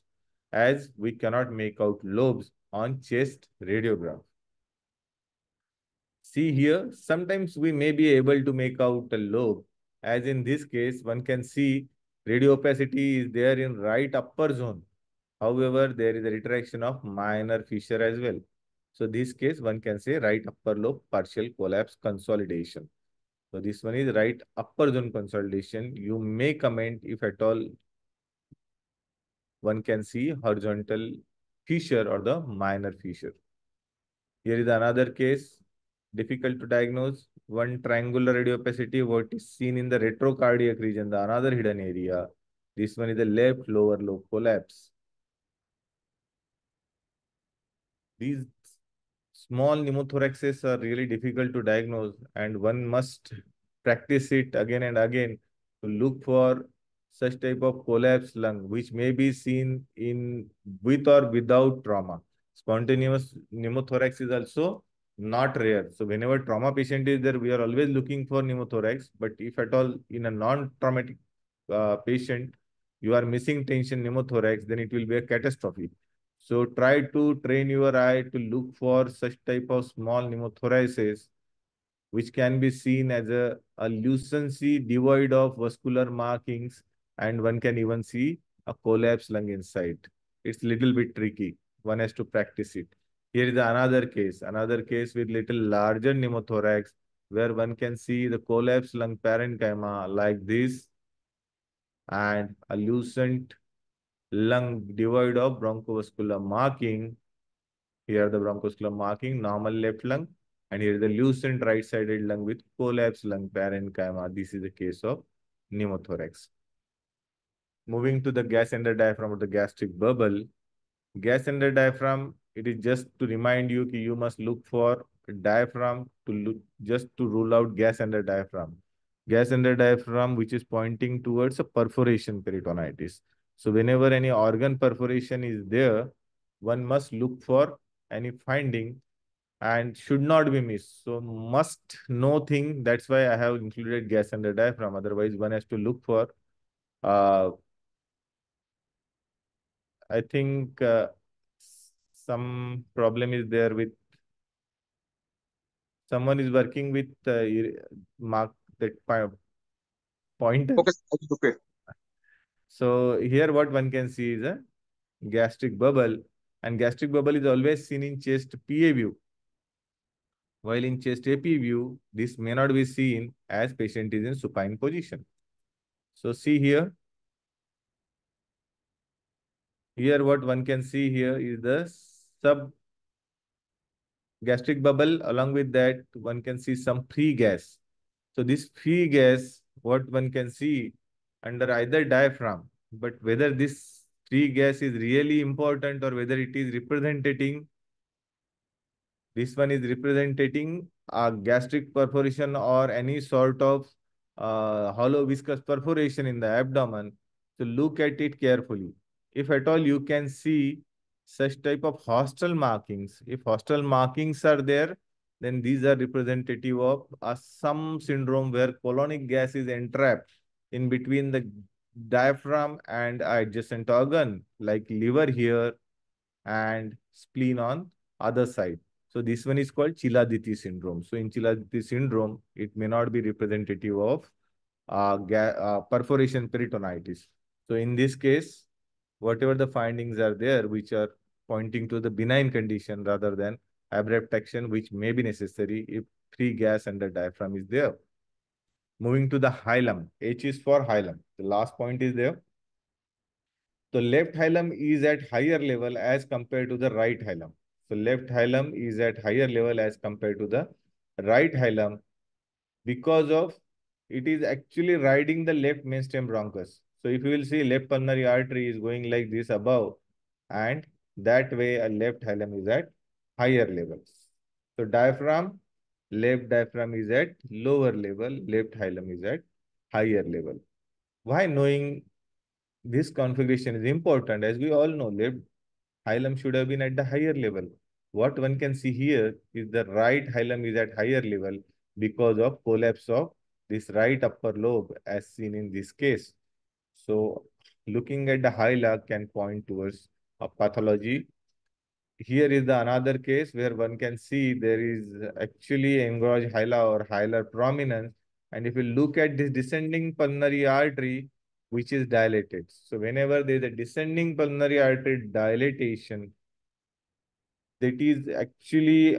C: as we cannot make out lobes on chest radiograph. See here, sometimes we may be able to make out a lobe. As in this case, one can see radio opacity is there in right upper zone. However, there is a retraction of minor fissure as well. So this case, one can say right upper lobe partial collapse consolidation. So this one is right upper zone consolidation. You may comment if at all one can see horizontal fissure or the minor fissure. Here is another case, difficult to diagnose. One triangular radiopacity, what is seen in the retrocardiac region, the another hidden area. This one is the left lower lobe collapse. These small pneumothoraxes are really difficult to diagnose and one must practice it again and again to look for such type of collapsed lung, which may be seen in with or without trauma. Spontaneous pneumothorax is also not rare. So whenever trauma patient is there, we are always looking for pneumothorax. But if at all in a non-traumatic patient, you are missing tension pneumothorax, then it will be a catastrophe. So try to train your eye to look for such type of small pneumothoraces, which can be seen as a lucency devoid of vascular markings, and one can even see a collapsed lung inside. It's little bit tricky. one has to practice it. Here is another case with little larger pneumothorax, where one can see the collapsed lung parenchyma like this, and a lucent lung devoid of bronchoscopal marking. Here the bronchoscopal marking, normal left lung, and here the lucent right-sided lung with collapsed lung parenchyma. This is the case of pneumothorax. Moving to the gas under diaphragm or the gastric bubble. Gas under diaphragm, it is just to remind you that you must look for diaphragm to look, just to rule out gas under diaphragm. Gas under diaphragm, which is pointing towards a perforation peritonitis. So whenever any organ perforation is there, one must look for any finding and should not be missed. So must know thing. That's why I have included gas under diaphragm. Otherwise, one has to look for. I think some problem is there with someone is working with mark that pointer.
E: Okay, okay.
C: So here what one can see is a gastric bubble, and gastric bubble is always seen in chest PA view. While in chest AP view, this may not be seen as patient is in supine position. So see here. Here what one can see here is the sub gastric bubble. Along with that, one can see some free gas. So this free gas, what one can see under either diaphragm, but whether this free gas is really important or whether it is representing, this one is representing a gastric perforation or any sort of hollow viscous perforation in the abdomen. So look at it carefully. If at all you can see such type of hostile markings, if hostile markings are there, then these are representative of some syndrome where colonic gas is entrapped in between the diaphragm and adjacent organ, like liver here and spleen on other side. So this one is called Chilaiditi syndrome. So in Chilaiditi syndrome, it may not be representative of perforation peritonitis. So in this case, whatever the findings are there, which are pointing to the benign condition rather than abrupt action, which may be necessary if free gas under diaphragm is there. Moving to the hilum. H is for hilum. The last point is there. The left hilum is at higher level as compared to the right hilum. So left hilum is at higher level as compared to the right hilum because of it is actually riding the left mainstem bronchus. So if you will see, left pulmonary artery is going like this above, and that way a left hilum is at higher levels. So diaphragm, left diaphragm is at lower level, left hilum is at higher level. Why knowing this configuration is important? As we all know, left hilum should have been at the higher level. What one can see here is the right hilum is at higher level because of collapse of this right upper lobe as seen in this case. So looking at the hilum can point towards a pathology. Here is the another case where one can see there is actually engorged hilum or hilar prominence. And if you look at this descending pulmonary artery, which is dilated. So whenever there is a descending pulmonary artery dilatation, that is actually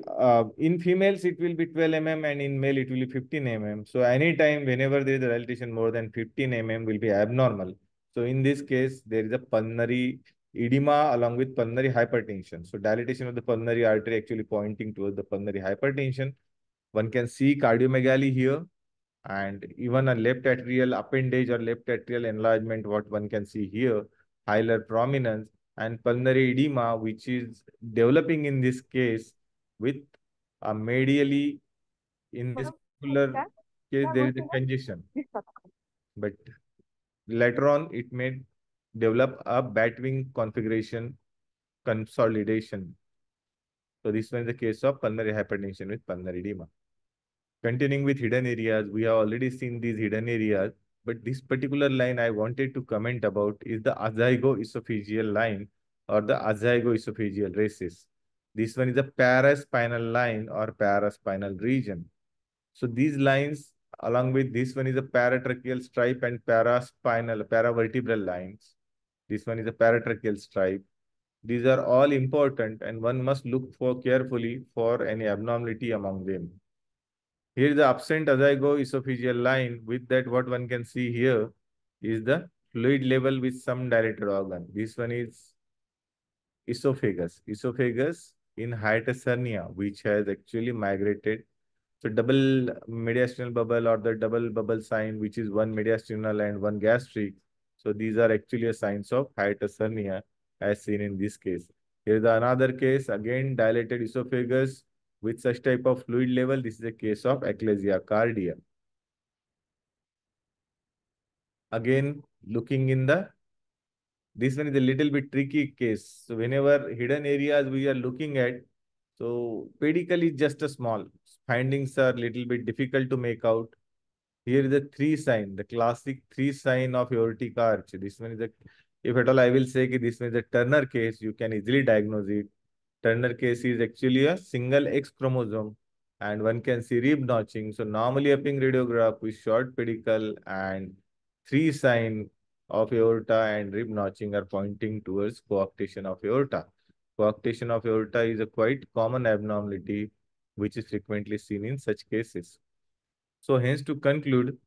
C: in females it will be 12 mm and in male it will be 15 mm. So anytime whenever there is a dilatation more than 15 mm will be abnormal. So in this case there is a pulmonary edema along with pulmonary hypertension. So dilatation of the pulmonary artery actually pointing towards the pulmonary hypertension. One can see cardiomegaly here, and even a left atrial appendage or left atrial enlargement, what one can see here, hilar prominence and pulmonary edema, which is developing in this case with a medially, in this particular case, there is a congestion. But later on, it may develop a batwing configuration consolidation. So this one is the case of pulmonary hypertension with pulmonary edema. Continuing with hidden areas, we have already seen these hidden areas, but this particular line I wanted to comment about is the azygoesophageal line or the azygoesophageal races. This one is a paraspinal line or paraspinal region. So these lines, along with this one is a paratracheal stripe and paraspinal, paravertebral lines. This one is a paratracheal stripe. These are all important and one must look for carefully for any abnormality among them. Here is the absent azygoesophageal line. With that, what one can see here is the fluid level with some dilated organ. This one is esophagus. Esophagus in hiatus hernia, which has actually migrated. So double mediastinal bubble or the double bubble sign, which is one mediastinal and one gastric. So these are actually a signs of hiatus hernia as seen in this case. Here is another case, again dilated esophagus with such type of fluid level. This is a case of ecclesia cardia. Again, looking in the, this one is a little bit tricky case. So whenever hidden areas we are looking at, so pedicle is just a small. Findings are little bit difficult to make out. Here is the three sign, the classic three sign of aortic arch. This one is a, if at all I will say that this one is a Turner case, you can easily diagnose it. Turner case is actually a single X chromosome and one can see rib notching. So normally appearing radiograph with short pedicle and three sign of aorta and rib notching are pointing towards coarctation of aorta. Coarctation of aorta is a quite common abnormality which is frequently seen in such cases. So hence to conclude,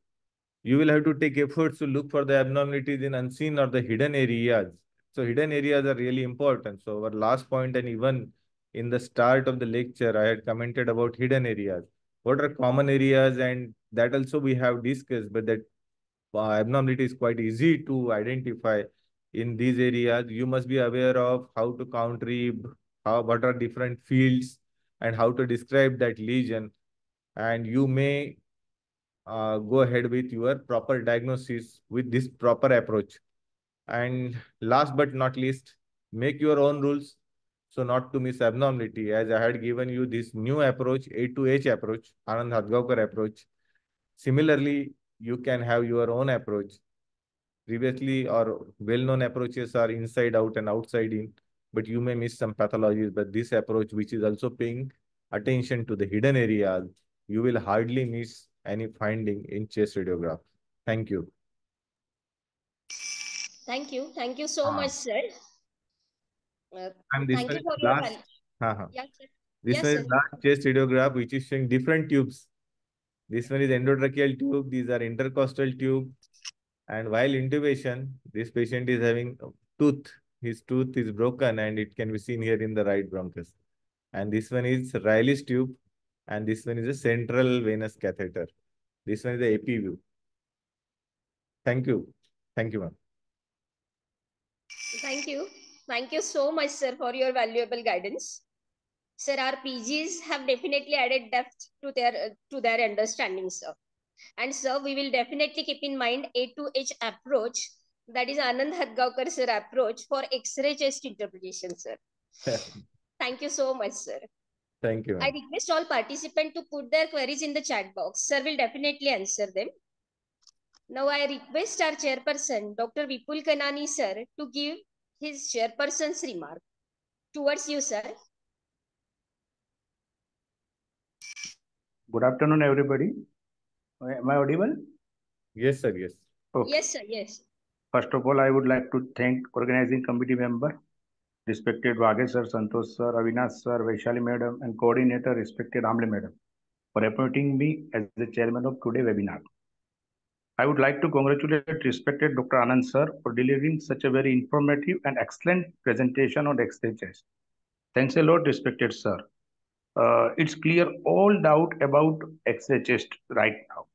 C: you will have to take efforts to look for the abnormalities in unseen or the hidden areas. So hidden areas are really important. So our last point and even in the start of the lecture, I had commented about hidden areas. What are common areas, and that also we have discussed, but that abnormality is quite easy to identify in these areas. You must be aware of how to count rib, how, what are different fields and how to describe that lesion. And you may go ahead with your proper diagnosis with this proper approach. And last but not least, make your own rules so not to miss abnormality. As I had given you this new approach, A to H approach, Anand Hatgaonkar approach. Similarly, you can have your own approach. Previously or well-known approaches are inside out and outside in, but you may miss some pathologies. But this approach, which is also paying attention to the hidden areas, you will hardly miss any finding in chest radiograph. Thank you.
A: Thank you. Thank you so much, sir.
C: And this
A: Thank
C: one
A: you
C: is
A: for your
C: last.
A: Yes, sir.
C: This
A: Yes,
C: one
A: sir.
C: is last chest radiograph, which is showing different tubes. This one is endotracheal tube. These are intercostal tube. And while intubation, this patient is having tooth. His tooth is broken and it can be seen here in the right bronchus. And this one is Riley's tube. And this one is a central venous catheter. This one is the AP view. Thank you. Thank you, ma'am.
A: Thank you. Thank you so much, sir, for your valuable guidance. Sir, our PGs have definitely added depth to their understanding, sir. And sir, we will definitely keep in mind A to H approach, that is Anand Hatgaonkar sir approach for X-ray chest interpretation, sir. Thank you so much, sir.
C: Thank you,
A: I
C: ma'am.
A: request all participants to put their queries in the chat box. Sir will definitely answer them. Now I request our chairperson, Dr. Vipul Kanani sir, to give his chairperson's remark. Towards you, sir.
E: Good afternoon, everybody. Am I audible?
C: Yes, sir. Yes.
E: Okay.
A: Yes, sir. Yes.
E: First of all, I would like to thank organizing committee member, respected Wage sir, Santosh sir, Avinash sir, Vaishali madam, and coordinator, respected Amle madam, for appointing me as the chairman of today's webinar. I would like to congratulate respected Dr. Anand sir for delivering such a very informative and excellent presentation on X-ray chest. Thanks a lot, respected sir. It's clear all doubt about X-ray chest right now.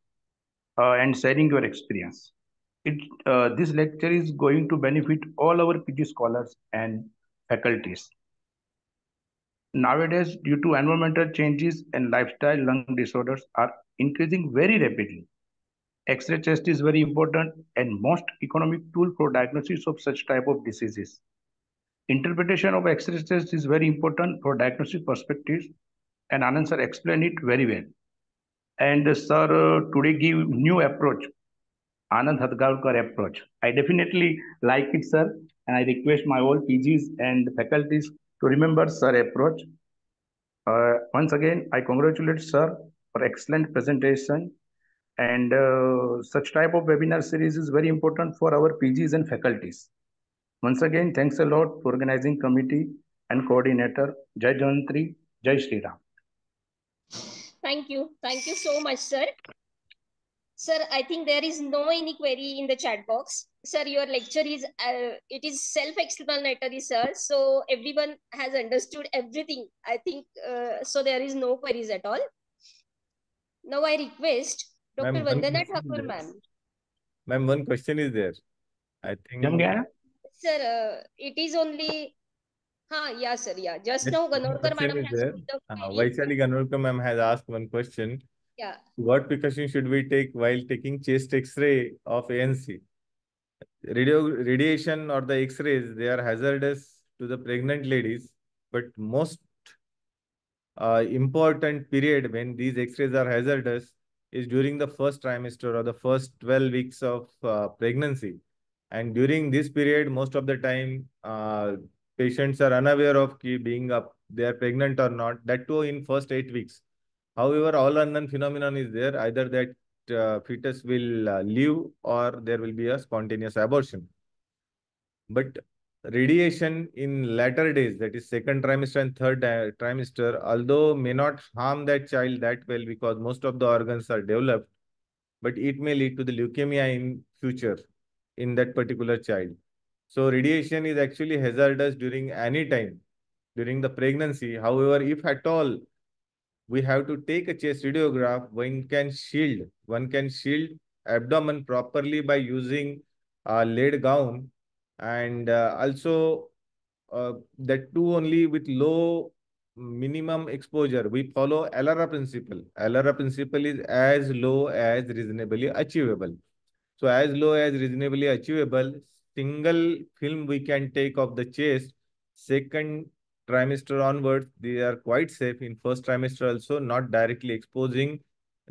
E: And sharing your experience. This lecture is going to benefit all our PG scholars and faculties. Nowadays, due to environmental changes and lifestyle, lung disorders are increasing very rapidly. X-ray test is very important and most economic tool for diagnosis of such type of diseases. Interpretation of X-ray test is very important for diagnostic perspectives, and Anand sir explained it very well. And sir today give new approach, Anand Hatgaonkar approach. I definitely like it, sir, and I request my all PGs and faculties to remember sir approach. Once again, I congratulate sir for excellent presentation, and such type of webinar series is very important for our PGs and faculties. Once again, thanks a lot to organizing committee and coordinator. Jai Jantri, Jai Shri Ram.
A: Thank you. Thank you so much, sir. Sir, I think there is no any query in the chat box. Sir, your lecture is, it is self-explanatory, sir. So everyone has understood everything. I think, so there is no queries at all. Now I request Dr.
C: Ma'am, one
A: Vandana
C: question is
A: Thakur,
C: there.
A: ma'am.
C: Ma'am, one question is there. I think.
E: जम गया है?
A: Sir, it is only, yeah, sir, yeah. Just
C: Yes,
A: now,
C: one
A: Ganorkar
C: question
A: madam
C: is
A: has
C: there.
A: put the query.
C: Vaishali Ganurkar ma'am has asked one question.
A: Yeah.
C: What precaution should we take while taking chest X-ray of ANC? Radiation or the X-rays, they are hazardous to the pregnant ladies, but most important period when these X-rays are hazardous is during the first trimester or the first 12 weeks of pregnancy. And during this period, most of the time, patients are unaware of being up, they are pregnant or not, that too in first 8 weeks. However, all unknown phenomenon is there, either that fetus will live or there will be a spontaneous abortion. But radiation in latter days, that is second trimester and third trimester, although may not harm that child that well because most of the organs are developed, but it may lead to the leukemia in future in that particular child. So radiation is actually hazardous during any time during the pregnancy. However, if at all we have to take a chest radiograph, one can shield abdomen properly by using a lead gown and also that too only with low minimum exposure. We follow LRA principle. LRA principle is as low as reasonably achievable. So as low as reasonably achievable, single film we can take of the chest. Second trimester onwards, they are quite safe. In first trimester also, not directly exposing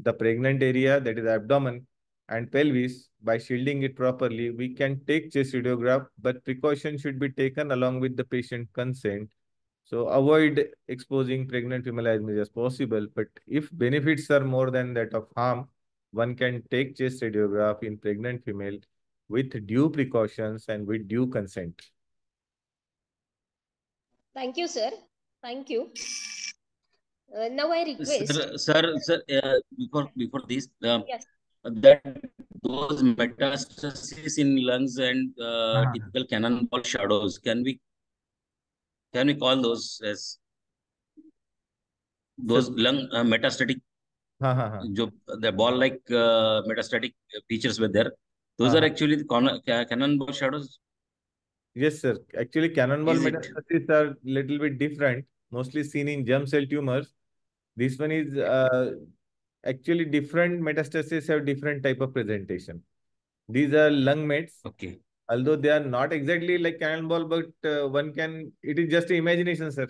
C: the pregnant area, that is abdomen and pelvis. By shielding it properly, we can take chest radiograph, but precaution should be taken along with the patient consent. So avoid exposing pregnant female as much as possible. But if benefits are more than that of harm, one can take chest radiograph in pregnant female with due precautions and with due consent.
A: Thank you, sir. Thank you. Now I request.
D: Sir, before this,
A: Yes.
D: that those metastases in lungs and typical cannonball shadows, can we call those as those lung metastatic? जो the ball like metastatic features were there, those are actually the cannonball shadows.
C: Yes, sir. Actually, cannonball
D: Is it?
C: metastases are little bit different, mostly seen in germ cell tumors. This one is actually different metastases have different type of presentation. These are lung mets.
D: Okay.
C: Although they are not exactly like cannonball, but one can, it is just imagination, sir.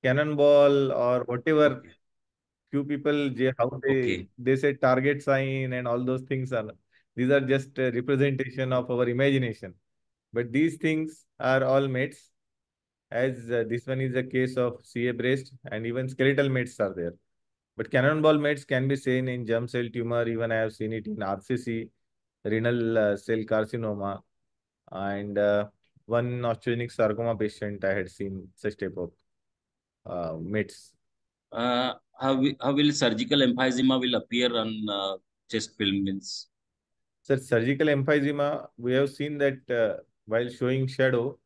C: Cannonball or whatever.
D: Okay.
C: Few people, how they say target sign and all those things are, these are just a representation of our imagination. But these things are all mates, as this one is a case of CA breast and even skeletal mates are there. But cannonball mates can be seen in germ cell tumor, even I have seen it in RCC, renal cell carcinoma, and one osteogenic sarcoma patient I had seen such type of mates.
D: How will surgical emphysema will appear on chest film means?
C: Sir, surgical emphysema, we have seen that while showing shadow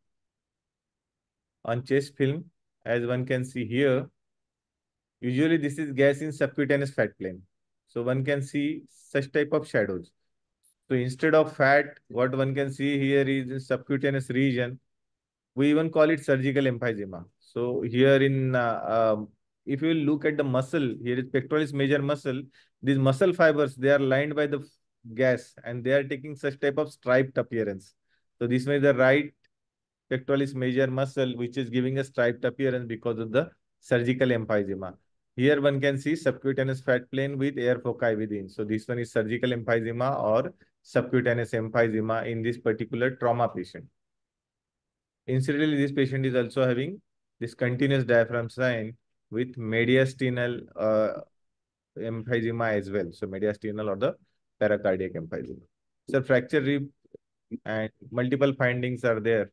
C: on chest film, as one can see here, usually this is gas in subcutaneous fat plane. So one can see such type of shadows. So instead of fat, what one can see here is in subcutaneous region. We even call it surgical emphysema. So here in, if you look at the muscle, here is pectoralis major muscle. These muscle fibers, they are lined by the gas and they are taking such type of striped appearance. So this way the right pectoralis major muscle, which is giving a striped appearance because of the surgical emphysema. Here one can see subcutaneous fat plane with air foci within. So this one is surgical emphysema or subcutaneous emphysema in this particular trauma patient. Incidentally, this patient is also having this continuous diaphragm sign with mediastinal emphysema as well. So mediastinal or the pericardiac emphysema. So fracture rib and multiple findings are there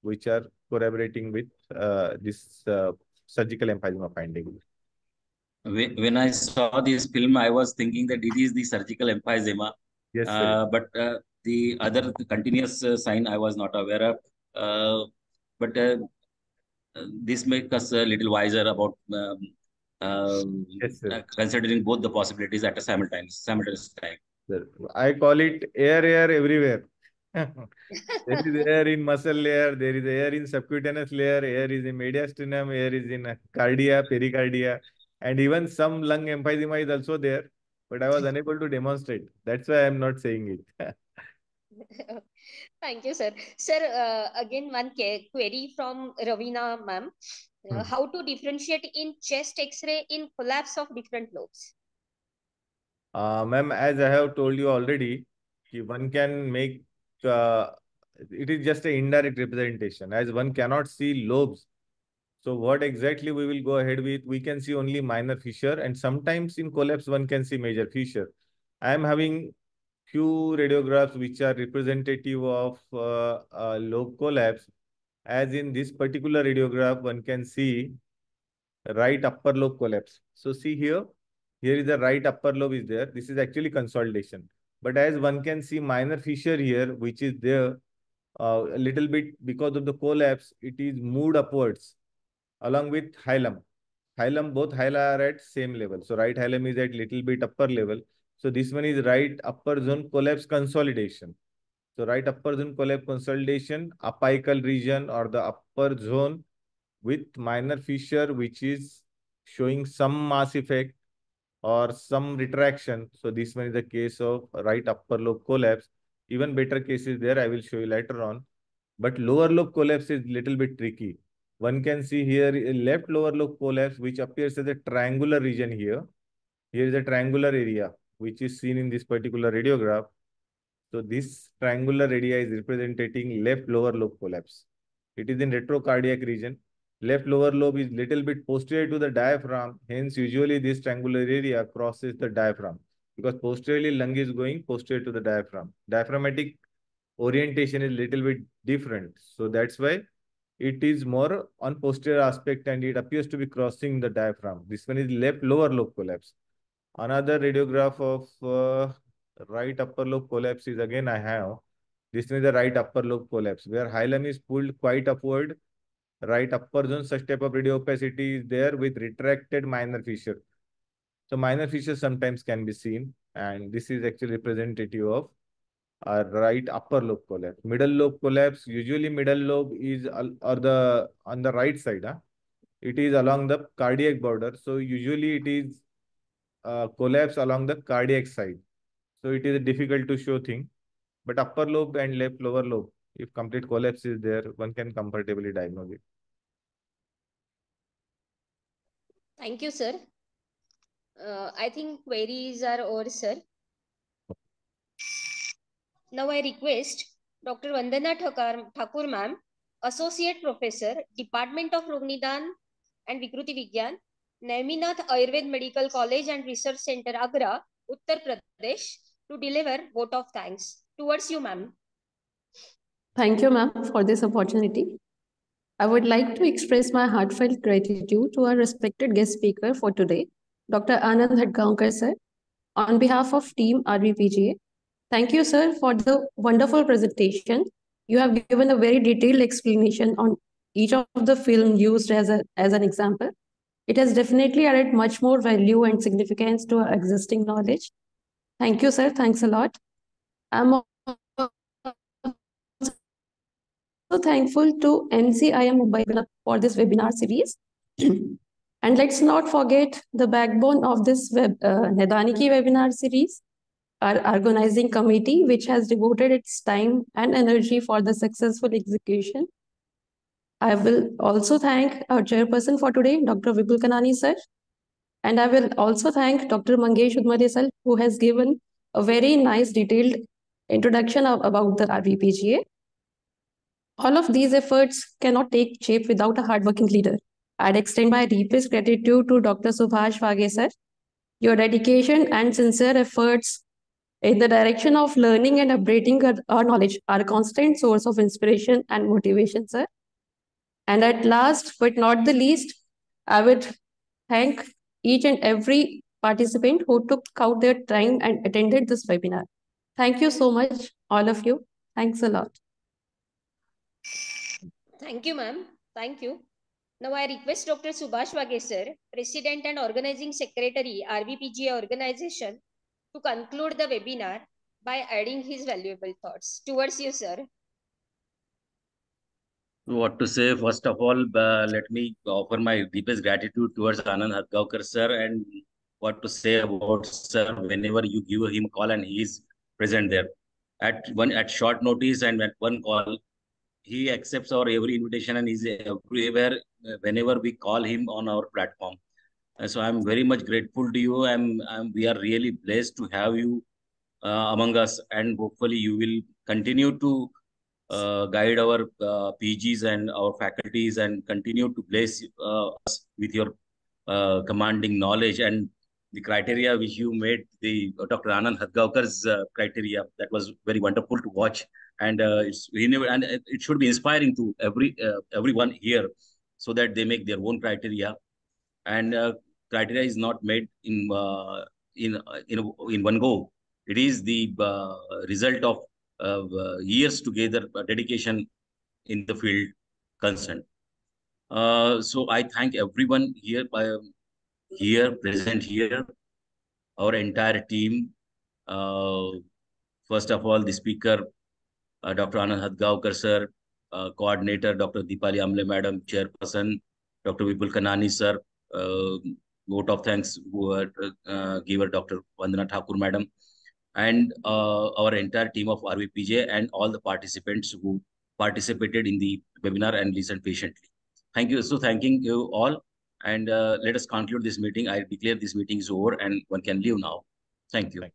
C: which are corroborating with this surgical emphysema finding.
D: When I saw this film, I was thinking that it is the surgical emphysema.
C: Yes, sir.
D: But the other continuous sign I was not aware of. But this makes us a little wiser about
C: Yes, sir.
D: considering both the possibilities at a simultaneous time.
C: Sir, I call it air everywhere. There is air in muscle layer, there is air in subcutaneous layer, air is in mediastinum, air is in cardia, pericardia, and even some lung emphysema is also there. But I was unable to demonstrate. That's why I am not saying it.
A: Thank you, sir. Sir, again, one query from Ravina ma'am. How to differentiate in chest X-ray in collapse of different lobes?
C: Ma'am, as I have told you already, one can make it is just an indirect representation, as one cannot see lobes. So what exactly we will go ahead with? We can see only minor fissure, and sometimes in collapse one can see major fissure. I am having few radiographs which are representative of lobe collapse. As in this particular radiograph, one can see right upper lobe collapse. So see here, here is the right upper lobe is there. This is actually consolidation. But as one can see minor fissure here, which is there a little bit because of the collapse, it is moved upwards along with hilum. Hilum, both hilum are at same level. So right hilum is at little bit upper level. So this one is right upper zone collapse consolidation. So right upper zone collapse consolidation, apical region or the upper zone with minor fissure which is showing some mass effect or some retraction. So this one is the case of right upper lobe collapse. Even better cases there, I will show you later on. But lower lobe collapse is little bit tricky. One can see here a left lower lobe collapse which appears as a triangular region here. Here is a triangular area which is seen in this particular radiograph. So this triangular area is representing left lower lobe collapse. It is in retrocardiac region. Left lower lobe is little bit posterior to the diaphragm. Hence, usually this triangular area crosses the diaphragm because posteriorly lung is going posterior to the diaphragm. Diaphragmatic orientation is little bit different. So that's why it is more on posterior aspect and it appears to be crossing the diaphragm. This one is left lower lobe collapse. Another radiograph of right upper lobe collapse is again I have. This is the right upper lobe collapse where hilum is pulled quite upward. Right upper zone, such type of radio opacity is there with retracted minor fissure. So minor fissures sometimes can be seen, and this is actually representative of right upper lobe collapse. Middle lobe collapse, usually middle lobe is or the on the right side. It is along the cardiac border. So usually it is collapse along the cardiac side. So it is a difficult to show thing. But upper lobe and left lower lobe, if complete collapse is there, one can comfortably diagnose it.
A: Thank you, sir. I think queries are over, sir. Now I request Dr. Vandana Thakur ma'am, Associate Professor, Department of Rognidan and Vikruti Vigyan, Naminath Ayurved Medical College and Research Center, Agra, Uttar Pradesh, to deliver vote of thanks. Towards you, ma'am.
F: Thank you, ma'am, for this opportunity. I would like to express my heartfelt gratitude to our respected guest speaker for today, Dr. Anand Hatgaonkar, sir, on behalf of Team RVPGA. Thank you, sir, for the wonderful presentation. You have given a very detailed explanation on each of the film used as an example. It has definitely added much more value and significance to our existing knowledge. Thank you, sir. Thanks a lot. I'm also thankful to NCIM Mumbai for this webinar series. And let's not forget the backbone of this Nedaniki webinar series, our organizing committee, which has devoted its time and energy for the successful execution. I will also thank our chairperson for today, Dr. Vipul Kanani, sir. And I will also thank Dr. Mangesh Udmade, sir, who has given a very nice detailed introduction about the RVPGA. All of these efforts cannot take shape without a hardworking leader. I'd extend my deepest gratitude to Dr. Subhash Wage, sir. Your dedication and sincere efforts in the direction of learning and upgrading our knowledge are a constant source of inspiration and motivation, sir. And at last, but not the least, I would thank each and every participant who took out their time and attended this webinar. Thank you so much, all of you. Thanks a lot.
A: Thank you, ma'am. Thank you. Now I request Dr. Subhash Wage sir, President and Organizing Secretary, RVPGA organization, to conclude the webinar by adding his valuable thoughts. Towards you, sir.
D: What to say? First of all, let me offer my deepest gratitude towards Anand Hatgaonkar sir, and what to say about sir. Whenever you give him a call and he is present there, at short notice and at one call, he accepts our every invitation and is everywhere whenever we call him on our platform. So I'm very much grateful to you. We are really blessed to have you among us, and hopefully you will continue to guide our PGs and our faculties and continue to bless us with your commanding knowledge and the criteria which you made, the Dr. Anand Hatgaonkar's criteria. That was very wonderful to watch, and it should be inspiring to everyone here, so that they make their own criteria. And criteria is not made in one go. It is the result of years together dedication in the field concerned. So I thank everyone present here, our entire team. First of all, the speaker, Dr. Anand Hatgaonkar sir, coordinator, Dr. Deepali Amle madam, chairperson, Dr. Vipul Kanani sir, vote of thanks giver, Dr. Vandana Thakur madam, and our entire team of RVPJ and all the participants who participated in the webinar and listened patiently. Thank you. So thanking you all, and let us conclude this meeting. I declare this meeting is over and one can leave now. Thank you.